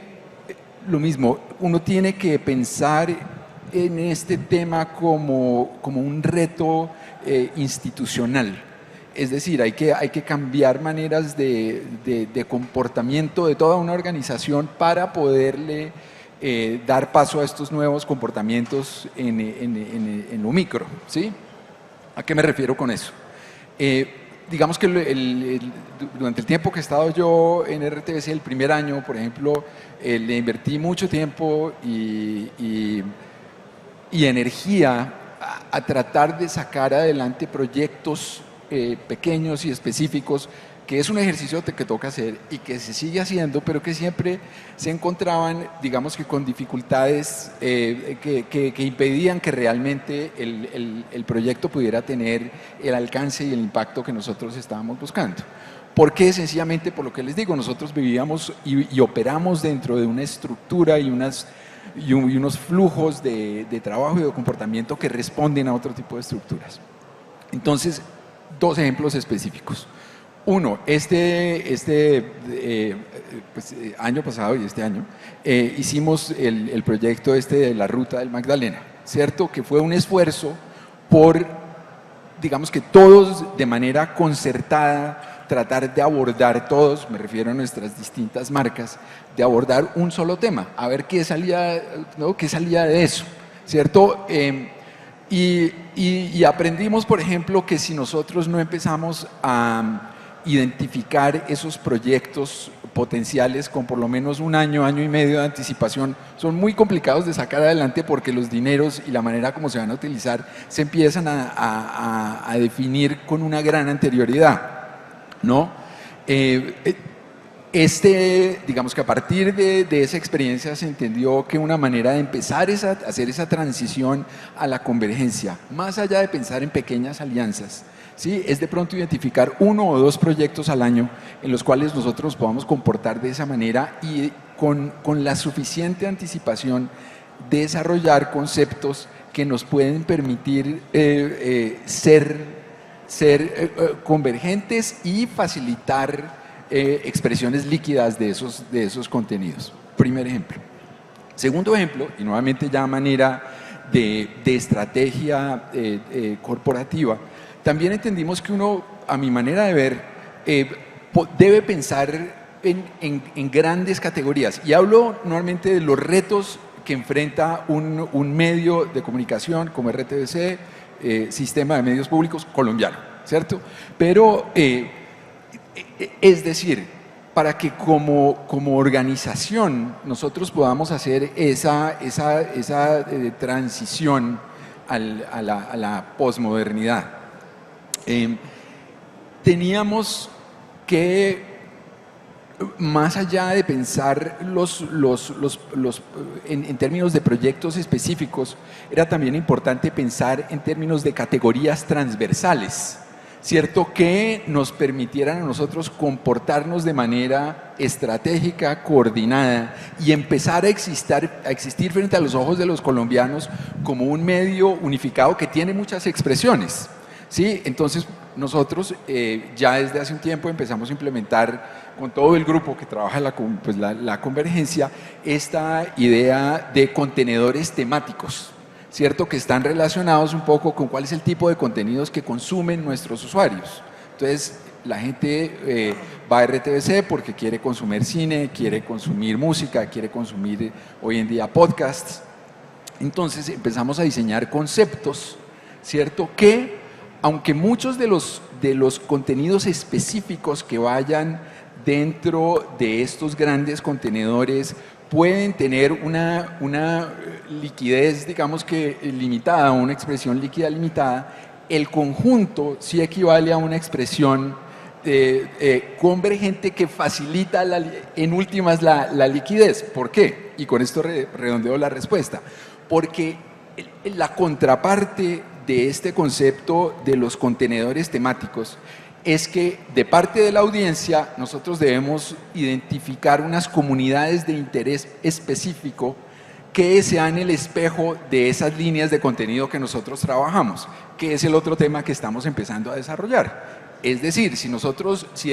lo mismo, uno tiene que pensar en este tema como un reto institucional. Es decir, hay que cambiar maneras de comportamiento de toda una organización para poderle dar paso a estos nuevos comportamientos en lo micro, ¿sí? ¿A qué me refiero con eso? Digamos que durante el tiempo que he estado yo en RTBC, el primer año, por ejemplo, le invertí mucho tiempo y energía a tratar de sacar adelante proyectos pequeños y específicos, que es un ejercicio que toca hacer y que se sigue haciendo, pero que siempre se encontraban, digamos que con dificultades que impedían que realmente el proyecto pudiera tener el alcance y el impacto que nosotros estábamos buscando. ¿Por qué? Sencillamente por lo que les digo, nosotros vivíamos y operamos dentro de una estructura y unos flujos de trabajo y de comportamiento que responden a otro tipo de estructuras. Entonces, dos ejemplos específicos. Uno, año pasado y este año hicimos el proyecto de la Ruta del Magdalena, ¿cierto? Que fue un esfuerzo por, digamos que todos de manera concertada, tratar de abordar todos, me refiero a nuestras distintas marcas, de abordar un solo tema, a ver qué salía, ¿no? Qué salía de eso, ¿cierto? Y aprendimos, por ejemplo, que si nosotros no empezamos a identificar esos proyectos potenciales con por lo menos un año, año y medio de anticipación, son muy complicados de sacar adelante porque los dineros y la manera como se van a utilizar se empiezan a definir con una gran anterioridad, ¿no? Digamos que a partir de esa experiencia se entendió que una manera de empezar a hacer esa transición a la convergencia, más allá de pensar en pequeñas alianzas, ¿sí? Es de pronto identificar 1 o 2 proyectos al año en los cuales nosotros podamos comportar de esa manera y con la suficiente anticipación desarrollar conceptos que nos pueden permitir ser convergentes y facilitar expresiones líquidas de esos contenidos. Primer ejemplo. Segundo ejemplo, y nuevamente ya a manera de estrategia corporativa, también entendimos que uno, a mi manera de ver, debe pensar en grandes categorías. Y hablo normalmente de los retos que enfrenta un medio de comunicación como RTBC, sistema de medios públicos colombiano, ¿cierto? Pero, es decir, para que como organización nosotros podamos hacer esa transición a la posmodernidad, teníamos que, más allá de pensar en términos de proyectos específicos, era también importante pensar en términos de categorías transversales, ¿cierto? Que nos permitieran a nosotros comportarnos de manera estratégica, coordinada y empezar a existir frente a los ojos de los colombianos como un medio unificado que tiene muchas expresiones, ¿sí? Entonces nosotros ya desde hace un tiempo empezamos a implementar con todo el grupo que trabaja la convergencia esta idea de contenedores temáticos, ¿cierto? Que están relacionados un poco con cuál es el tipo de contenidos que consumen nuestros usuarios. Entonces, la gente va a RTBC porque quiere consumir cine, quiere consumir música, quiere consumir hoy en día podcasts. Entonces, empezamos a diseñar conceptos, ¿cierto? Que aunque muchos de los contenidos específicos que vayan dentro de estos grandes contenedores pueden tener una liquidez, digamos que limitada, una expresión líquida limitada, el conjunto sí equivale a una expresión convergente que facilita en últimas la liquidez. ¿Por qué? Y con esto redondeo la respuesta. Porque la contraparte de este concepto de los contenedores temáticos es que de parte de la audiencia nosotros debemos identificar unas comunidades de interés específico que sean el espejo de esas líneas de contenido que nosotros trabajamos, que es el otro tema que estamos empezando a desarrollar. Es decir, si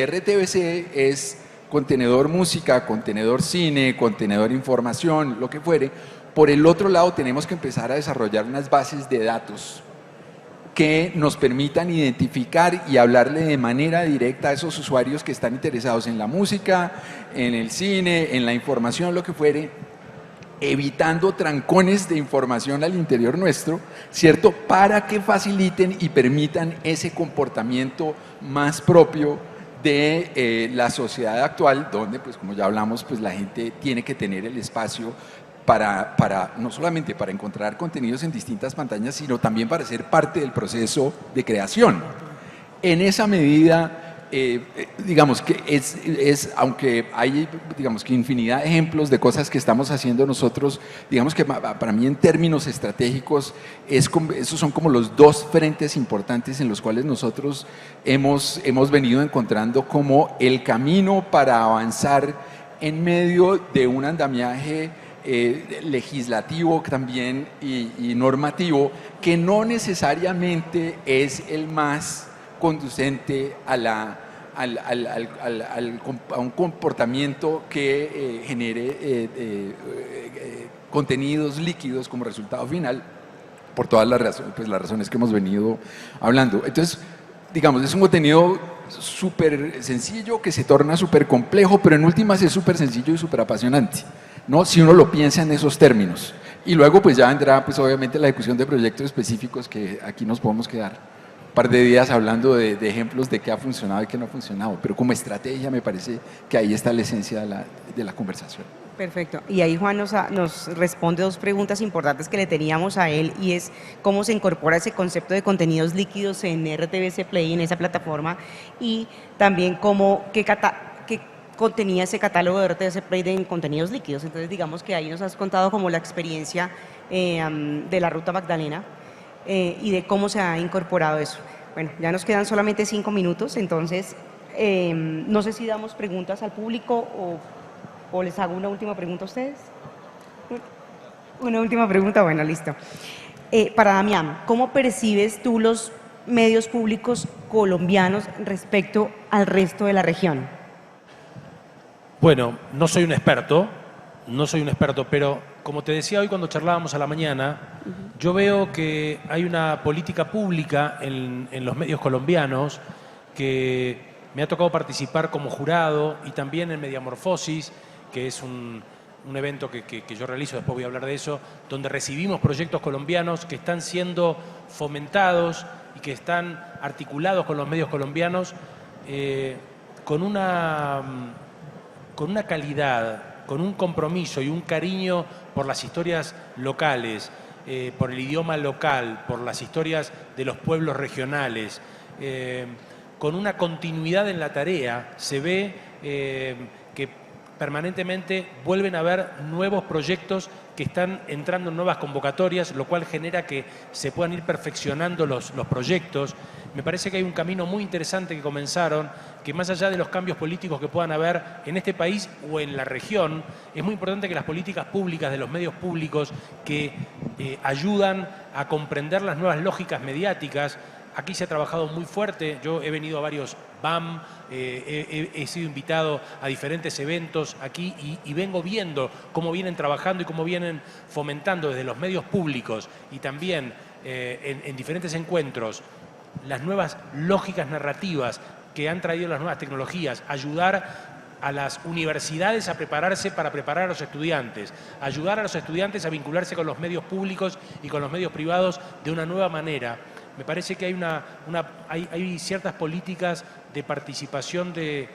RTBC es contenedor música, contenedor cine, contenedor información, lo que fuere, por el otro lado tenemos que empezar a desarrollar unas bases de datos que nos permitan identificar y hablarle de manera directa a esos usuarios que están interesados en la música, en el cine, en la información, lo que fuere, evitando trancones de información al interior nuestro, ¿cierto? Para que faciliten y permitan ese comportamiento más propio de la sociedad actual, donde, pues como ya hablamos, pues la gente tiene que tener el espacio para no solamente para encontrar contenidos en distintas pantallas, sino también para ser parte del proceso de creación. En esa medida, digamos que aunque hay, digamos que infinidad de ejemplos de cosas que estamos haciendo nosotros, digamos que para mí en términos estratégicos, esos son como los dos frentes importantes en los cuales nosotros hemos venido encontrando como el camino para avanzar en medio de un andamiaje legislativo también y normativo que no necesariamente es el más conducente a un comportamiento que genere contenidos líquidos como resultado final, por todas las razones que hemos venido hablando. Entonces, digamos, es un contenido súper sencillo que se torna súper complejo, pero en últimas es súper sencillo y súper apasionante, ¿no? Si uno lo piensa en esos términos. Y luego pues ya vendrá pues obviamente la discusión de proyectos específicos que aquí nos podemos quedar un par de días hablando de ejemplos de qué ha funcionado y qué no ha funcionado, pero como estrategia me parece que ahí está la esencia de la conversación. Perfecto. Y ahí Juan nos responde dos preguntas importantes que le teníamos a él, y es cómo se incorpora ese concepto de contenidos líquidos en RTBC Play, en esa plataforma, y también qué contenía ese catálogo de RTBC Play en contenidos líquidos. Entonces digamos que ahí nos has contado como la experiencia de la Ruta Magdalena y de cómo se ha incorporado eso. Bueno, ya nos quedan solamente 5 minutos, entonces no sé si damos preguntas al público o les hago una última pregunta a ustedes. Una última pregunta, bueno, listo. Para Damián, ¿cómo percibes tú los medios públicos colombianos respecto al resto de la región? Bueno, no soy un experto, pero como te decía hoy cuando charlábamos a la mañana, yo veo que hay una política pública en los medios colombianos que me ha tocado participar como jurado y también en Mediamorfosis, que es un evento que yo realizo, después voy a hablar de eso, donde recibimos proyectos colombianos que están siendo fomentados y que están articulados con los medios colombianos con una calidad, con un compromiso y un cariño por las historias locales, por el idioma local, por las historias de los pueblos regionales, con una continuidad en la tarea. Se ve que permanentemente vuelven a haber nuevos proyectos que están entrando en nuevas convocatorias, lo cual genera que se puedan ir perfeccionando los proyectos. Me parece que hay un camino muy interesante que comenzaron, que más allá de los cambios políticos que puedan haber en este país o en la región, es muy importante que las políticas públicas de los medios públicos que ayudan a comprender las nuevas lógicas mediáticas. Aquí se ha trabajado muy fuerte, yo he venido a varios BAM, he sido invitado a diferentes eventos aquí y vengo viendo cómo vienen trabajando y cómo vienen fomentando desde los medios públicos y también en diferentes encuentros las nuevas lógicas narrativas que han traído las nuevas tecnologías, ayudar a las universidades a prepararse para preparar a los estudiantes, ayudar a los estudiantes a vincularse con los medios públicos y con los medios privados de una nueva manera. Me parece que hay ciertas políticas de participación de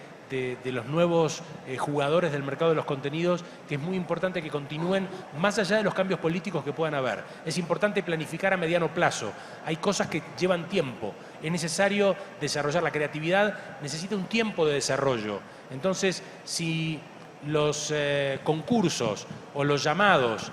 los nuevos jugadores del mercado de los contenidos, que es muy importante que continúen más allá de los cambios políticos que puedan haber. Es importante planificar a mediano plazo. Hay cosas que llevan tiempo. Es necesario desarrollar la creatividad, necesita un tiempo de desarrollo. Entonces, si los concursos o los llamados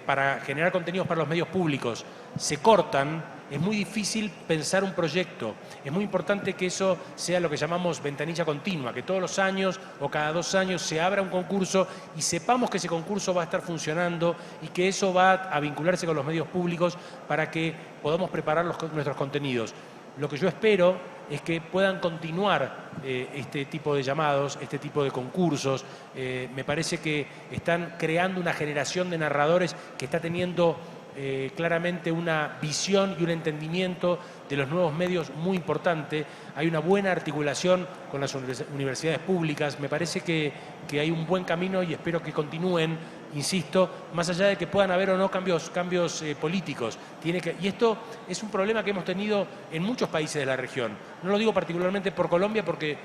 para generar contenidos para los medios públicos se cortan, es muy difícil pensar un proyecto. Es muy importante que eso sea lo que llamamos ventanilla continua, que todos los años o cada 2 años se abra un concurso y sepamos que ese concurso va a estar funcionando y que eso va a vincularse con los medios públicos para que podamos preparar nuestros contenidos. Lo que yo espero es que puedan continuar este tipo de llamados, este tipo de concursos. Me parece que están creando una generación de narradores que está teniendo claramente una visión y un entendimiento de los nuevos medios muy importante. Hay una buena articulación con las universidades públicas. Me parece que hay un buen camino y espero que continúen, insisto, más allá de que puedan haber o no cambios políticos. Y esto es un problema que hemos tenido en muchos países de la región. No lo digo particularmente por Colombia porque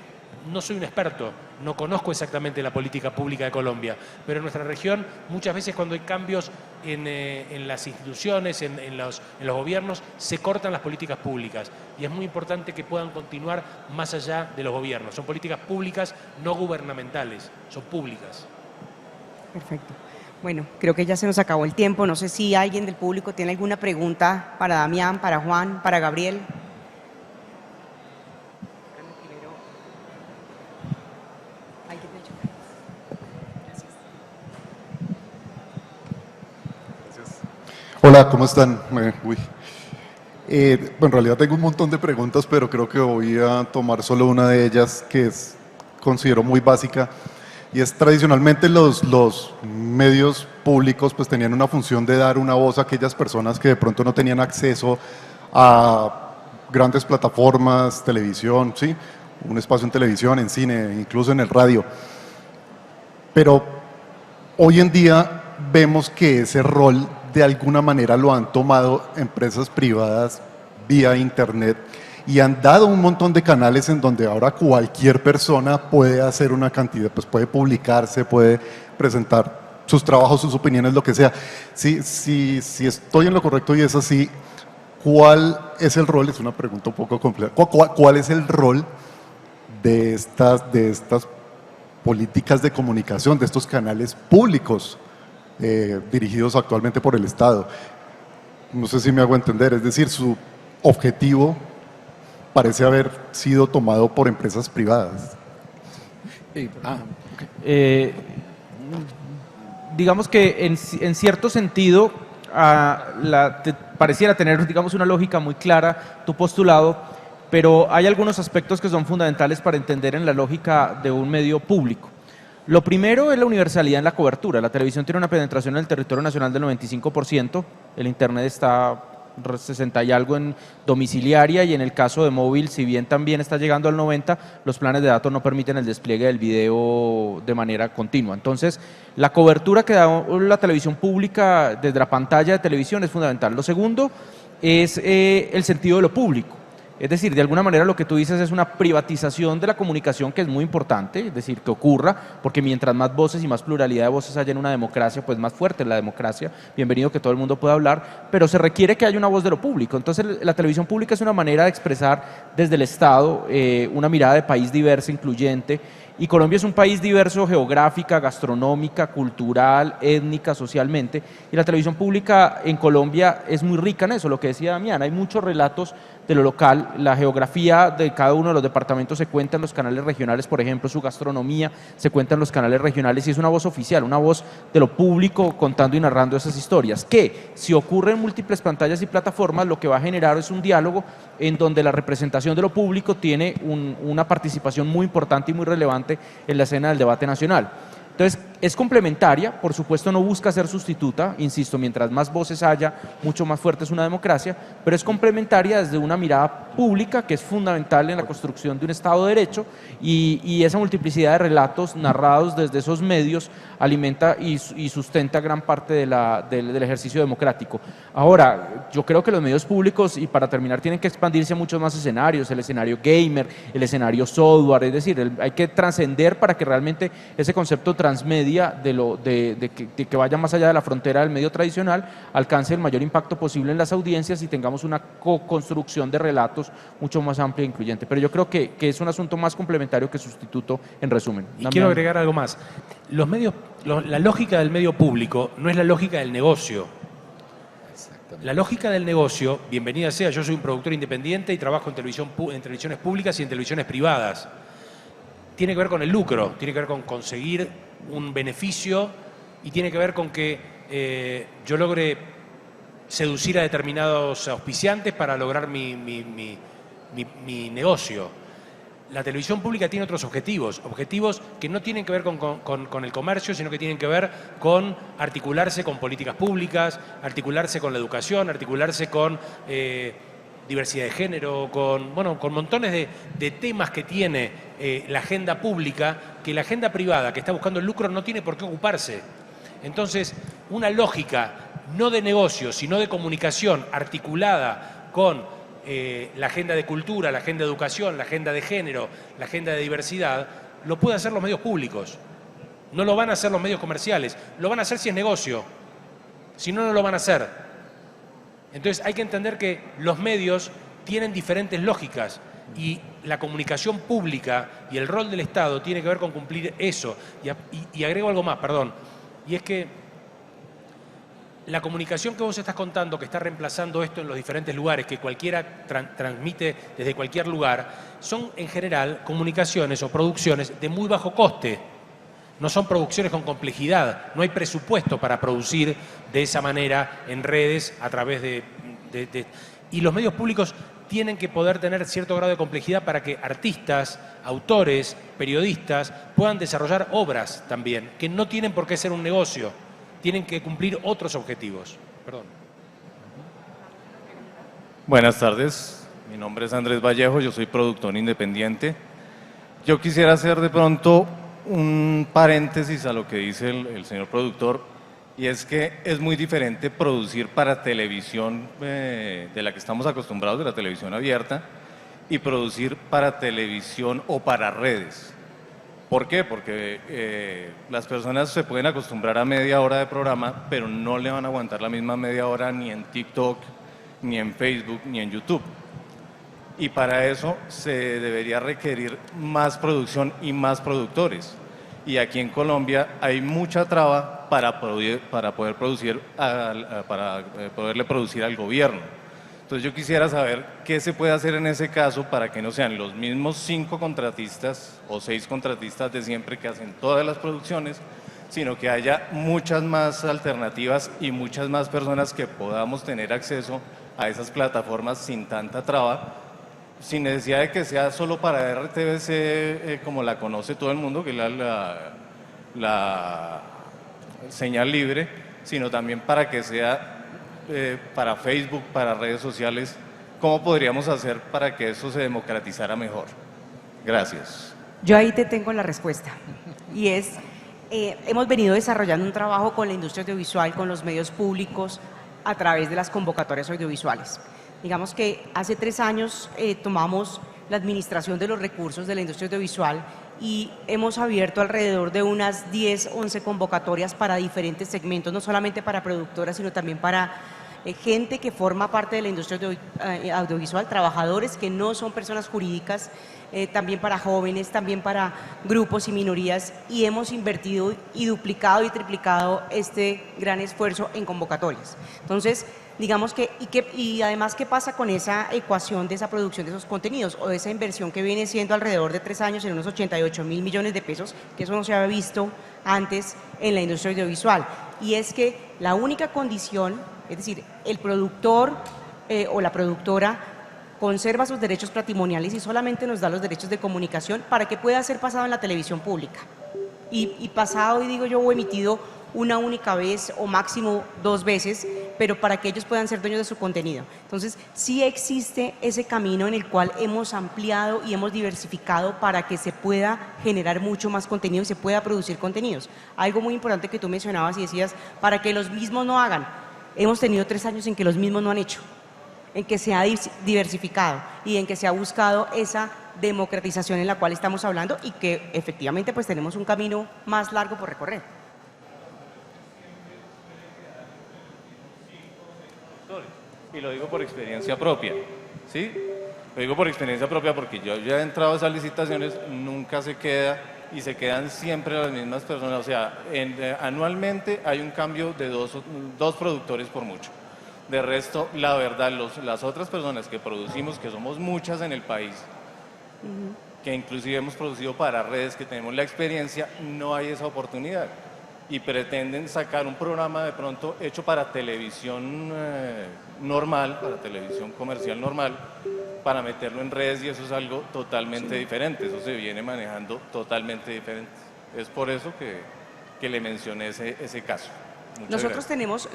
no soy un experto, no conozco exactamente la política pública de Colombia, pero en nuestra región muchas veces cuando hay cambios en las instituciones, en los gobiernos, se cortan las políticas públicas y es muy importante que puedan continuar más allá de los gobiernos. Son políticas públicas no gubernamentales, son públicas. Perfecto. Bueno, creo que ya se nos acabó el tiempo. No sé si alguien del público tiene alguna pregunta para Damián, para Juan, para Gabriel. Hola, ¿cómo están? En realidad tengo un montón de preguntas, pero creo que voy a tomar solo una de ellas que considero muy básica, y es tradicionalmente los medios públicos pues tenían una función de dar una voz a aquellas personas que de pronto no tenían acceso a grandes plataformas, televisión, ¿sí? Un espacio en televisión, en cine, incluso en el radio. Pero hoy en día vemos que ese rol de alguna manera lo han tomado empresas privadas vía internet y han dado un montón de canales en donde ahora cualquier persona puede hacer una cantidad, pues puede publicarse, puede presentar sus trabajos, sus opiniones, lo que sea. Si estoy en lo correcto y es así, ¿cuál es el rol? Es una pregunta un poco compleja. ¿Cuál es el rol de estas políticas de comunicación, de estos canales públicos dirigidos actualmente por el Estado? No sé si me hago entender, es decir, su objetivo parece haber sido tomado por empresas privadas. Digamos que en cierto sentido pareciera tener, digamos, una lógica muy clara tu postulado, pero hay algunos aspectos que son fundamentales para entender en la lógica de un medio público. Lo primero es la universalidad en la cobertura. La televisión tiene una penetración en el territorio nacional del 95%, el internet está 60 y algo en domiciliaria, y en el caso de móvil, si bien también está llegando al 90%, los planes de datos no permiten el despliegue del video de manera continua. Entonces, la cobertura que da la televisión pública desde la pantalla de televisión es fundamental. Lo segundo es el sentido de lo público. Es decir, de alguna manera lo que tú dices es una privatización de la comunicación que es muy importante, es decir, que ocurra, porque mientras más voces y más pluralidad de voces haya en una democracia, pues más fuerte es la democracia. Bienvenido que todo el mundo pueda hablar, pero se requiere que haya una voz de lo público. Entonces, la televisión pública es una manera de expresar desde el Estado una mirada de país diversa, incluyente, y Colombia es un país diverso geográfica, gastronómica, cultural, étnica, socialmente, y la televisión pública en Colombia es muy rica en eso, lo que decía Damián, hay muchos relatos de lo local, la geografía de cada uno de los departamentos se cuenta en los canales regionales, por ejemplo, su gastronomía se cuenta en los canales regionales y es una voz oficial, una voz de lo público contando y narrando esas historias, que si ocurre en múltiples pantallas y plataformas, lo que va a generar es un diálogo en donde la representación de lo público tiene una participación muy importante y muy relevante en la escena del debate nacional. Entonces, Es complementaria, por supuesto no busca ser sustituta, insisto, mientras más voces haya, mucho más fuerte es una democracia, pero es complementaria desde una mirada pública que es fundamental en la construcción de un Estado de Derecho y esa multiplicidad de relatos narrados desde esos medios alimenta y sustenta gran parte del ejercicio democrático. Ahora, yo creo que los medios públicos, y para terminar, tienen que expandirse a muchos más escenarios, el escenario gamer, el escenario software, es decir, hay que trascender para que realmente ese concepto transmedia de que vaya más allá de la frontera del medio tradicional, alcance el mayor impacto posible en las audiencias y tengamos una co-construcción de relatos mucho más amplia e incluyente. Pero yo creo que es un asunto más complementario que sustituto, en resumen. Y quiero agregar algo más. Los medios, la lógica del medio público no es la lógica del negocio. La lógica del negocio, bienvenida sea, yo soy un productor independiente y trabajo en televisiones públicas y en televisiones privadas. Tiene que ver con el lucro, tiene que ver con conseguir un beneficio y tiene que ver con que yo logre seducir a determinados auspiciantes para lograr mi negocio. La televisión pública tiene otros objetivos que no tienen que ver con el comercio, sino que tienen que ver con articularse con políticas públicas, articularse con la educación, articularse con diversidad de género, con montones de temas que tiene la agenda pública, que la agenda privada, que está buscando el lucro, no tiene por qué ocuparse. Entonces, una lógica no de negocio, sino de comunicación articulada con la agenda de cultura, la agenda de educación, la agenda de género, la agenda de diversidad, lo pueden hacer los medios públicos. No lo van a hacer los medios comerciales, lo van a hacer si es negocio, si no, no lo van a hacer. Entonces hay que entender que los medios tienen diferentes lógicas y la comunicación pública y el rol del Estado tiene que ver con cumplir eso. Y agrego algo más, perdón, y es que la comunicación que vos estás contando, que está reemplazando esto en los diferentes lugares, que cualquiera transmite desde cualquier lugar, son en general comunicaciones o producciones de muy bajo coste. No son producciones con complejidad, no hay presupuesto para producir de esa manera en redes a través de... Y los medios públicos tienen que poder tener cierto grado de complejidad para que artistas, autores, periodistas puedan desarrollar obras también, que no tienen por qué ser un negocio. Tienen que cumplir otros objetivos. Perdón. Buenas tardes, mi nombre es Andrés Vallejo, yo soy productor independiente. Yo quisiera hacer de pronto un paréntesis a lo que dice el señor productor, y es que es muy diferente producir para televisión de la que estamos acostumbrados, de la televisión abierta, y producir para televisión o para redes. ¿Por qué? Porque las personas se pueden acostumbrar a media hora de programa, pero no le van a aguantar la misma media hora ni en TikTok, ni en Facebook, ni en YouTube. Y para eso se debería requerir más producción y más productores. Y aquí en Colombia hay mucha traba para poderle producir al gobierno. Entonces yo quisiera saber qué se puede hacer en ese caso para que no sean los mismos 5 contratistas o 6 contratistas de siempre que hacen todas las producciones, sino que haya muchas más alternativas y muchas más personas que podamos tener acceso a esas plataformas sin tanta traba, sin necesidad de que sea solo para RTBC como la conoce todo el mundo, que es la señal libre, sino también para que sea para Facebook, para redes sociales. ¿Cómo podríamos hacer para que eso se democratizara mejor? Gracias. Yo ahí te tengo la respuesta, y es, hemos venido desarrollando un trabajo con la industria audiovisual, con los medios públicos, a través de las convocatorias audiovisuales. Digamos que hace 3 años tomamos la administración de los recursos de la industria audiovisual y hemos abierto alrededor de unas 10, 11 convocatorias para diferentes segmentos, no solamente para productoras, sino también para gente que forma parte de la industria audiovisual, trabajadores que no son personas jurídicas, también para jóvenes, también para grupos y minorías, y hemos invertido y duplicado y triplicado este gran esfuerzo en convocatorias. Entonces, digamos y además, ¿qué pasa con esa ecuación de esa producción de esos contenidos o de esa inversión que viene siendo alrededor de 3 años en unos 88.000 millones de pesos, que eso no se había visto antes en la industria audiovisual? Y es que la única condición, es decir, el productor o la productora conserva sus derechos patrimoniales y solamente nos da los derechos de comunicación para que pueda ser pasado en la televisión pública. y pasado, y digo yo, o emitido una única vez o máximo 2 veces, pero para que ellos puedan ser dueños de su contenido. Entonces, sí existe ese camino en el cual hemos ampliado y hemos diversificado para que se pueda generar mucho más contenido y se pueda producir contenidos. Algo muy importante que tú mencionabas y decías, para que los mismos no hagan. Hemos tenido 3 años en que los mismos no han hecho, en que se ha diversificado y en que se ha buscado esa democratización en la cual estamos hablando y que efectivamente pues tenemos un camino más largo por recorrer. Y lo digo por experiencia propia, ¿sí? Lo digo por experiencia propia porque yo ya he entrado a esas licitaciones, nunca se queda y se quedan siempre las mismas personas. O sea, anualmente hay un cambio de dos productores por mucho. De resto, la verdad, las otras personas que producimos, que somos muchas en el país, que inclusive hemos producido para redes, que tenemos la experiencia, no hay esa oportunidad. Y pretenden sacar un programa de pronto hecho para televisión normal, para televisión comercial normal, para meterlo en redes, y eso es algo totalmente diferente, eso se viene manejando totalmente diferente. Es por eso que le mencioné ese caso. Nosotros tenemos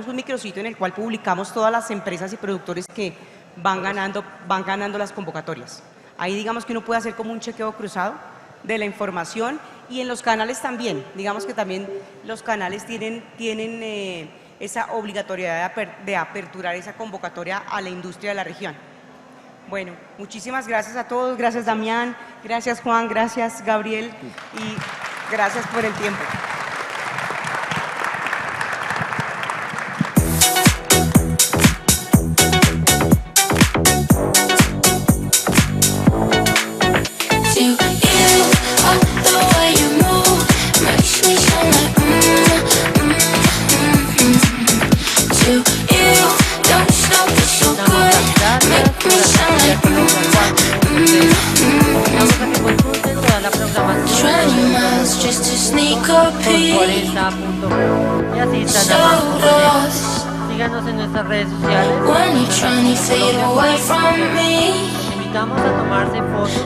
un micrositio en el cual publicamos todas las empresas y productores que van ganando las convocatorias. Ahí digamos que uno puede hacer como un chequeo cruzado de la información, y en los canales también, digamos que también los canales tienen esa obligatoriedad de aperturar esa convocatoria a la industria de la región. Bueno, muchísimas gracias a todos, gracias Damián, gracias Juan, gracias Gabriel y gracias por el tiempo. Y así están más. Síganos en nuestras redes sociales. Invitamos a tomarse fotos.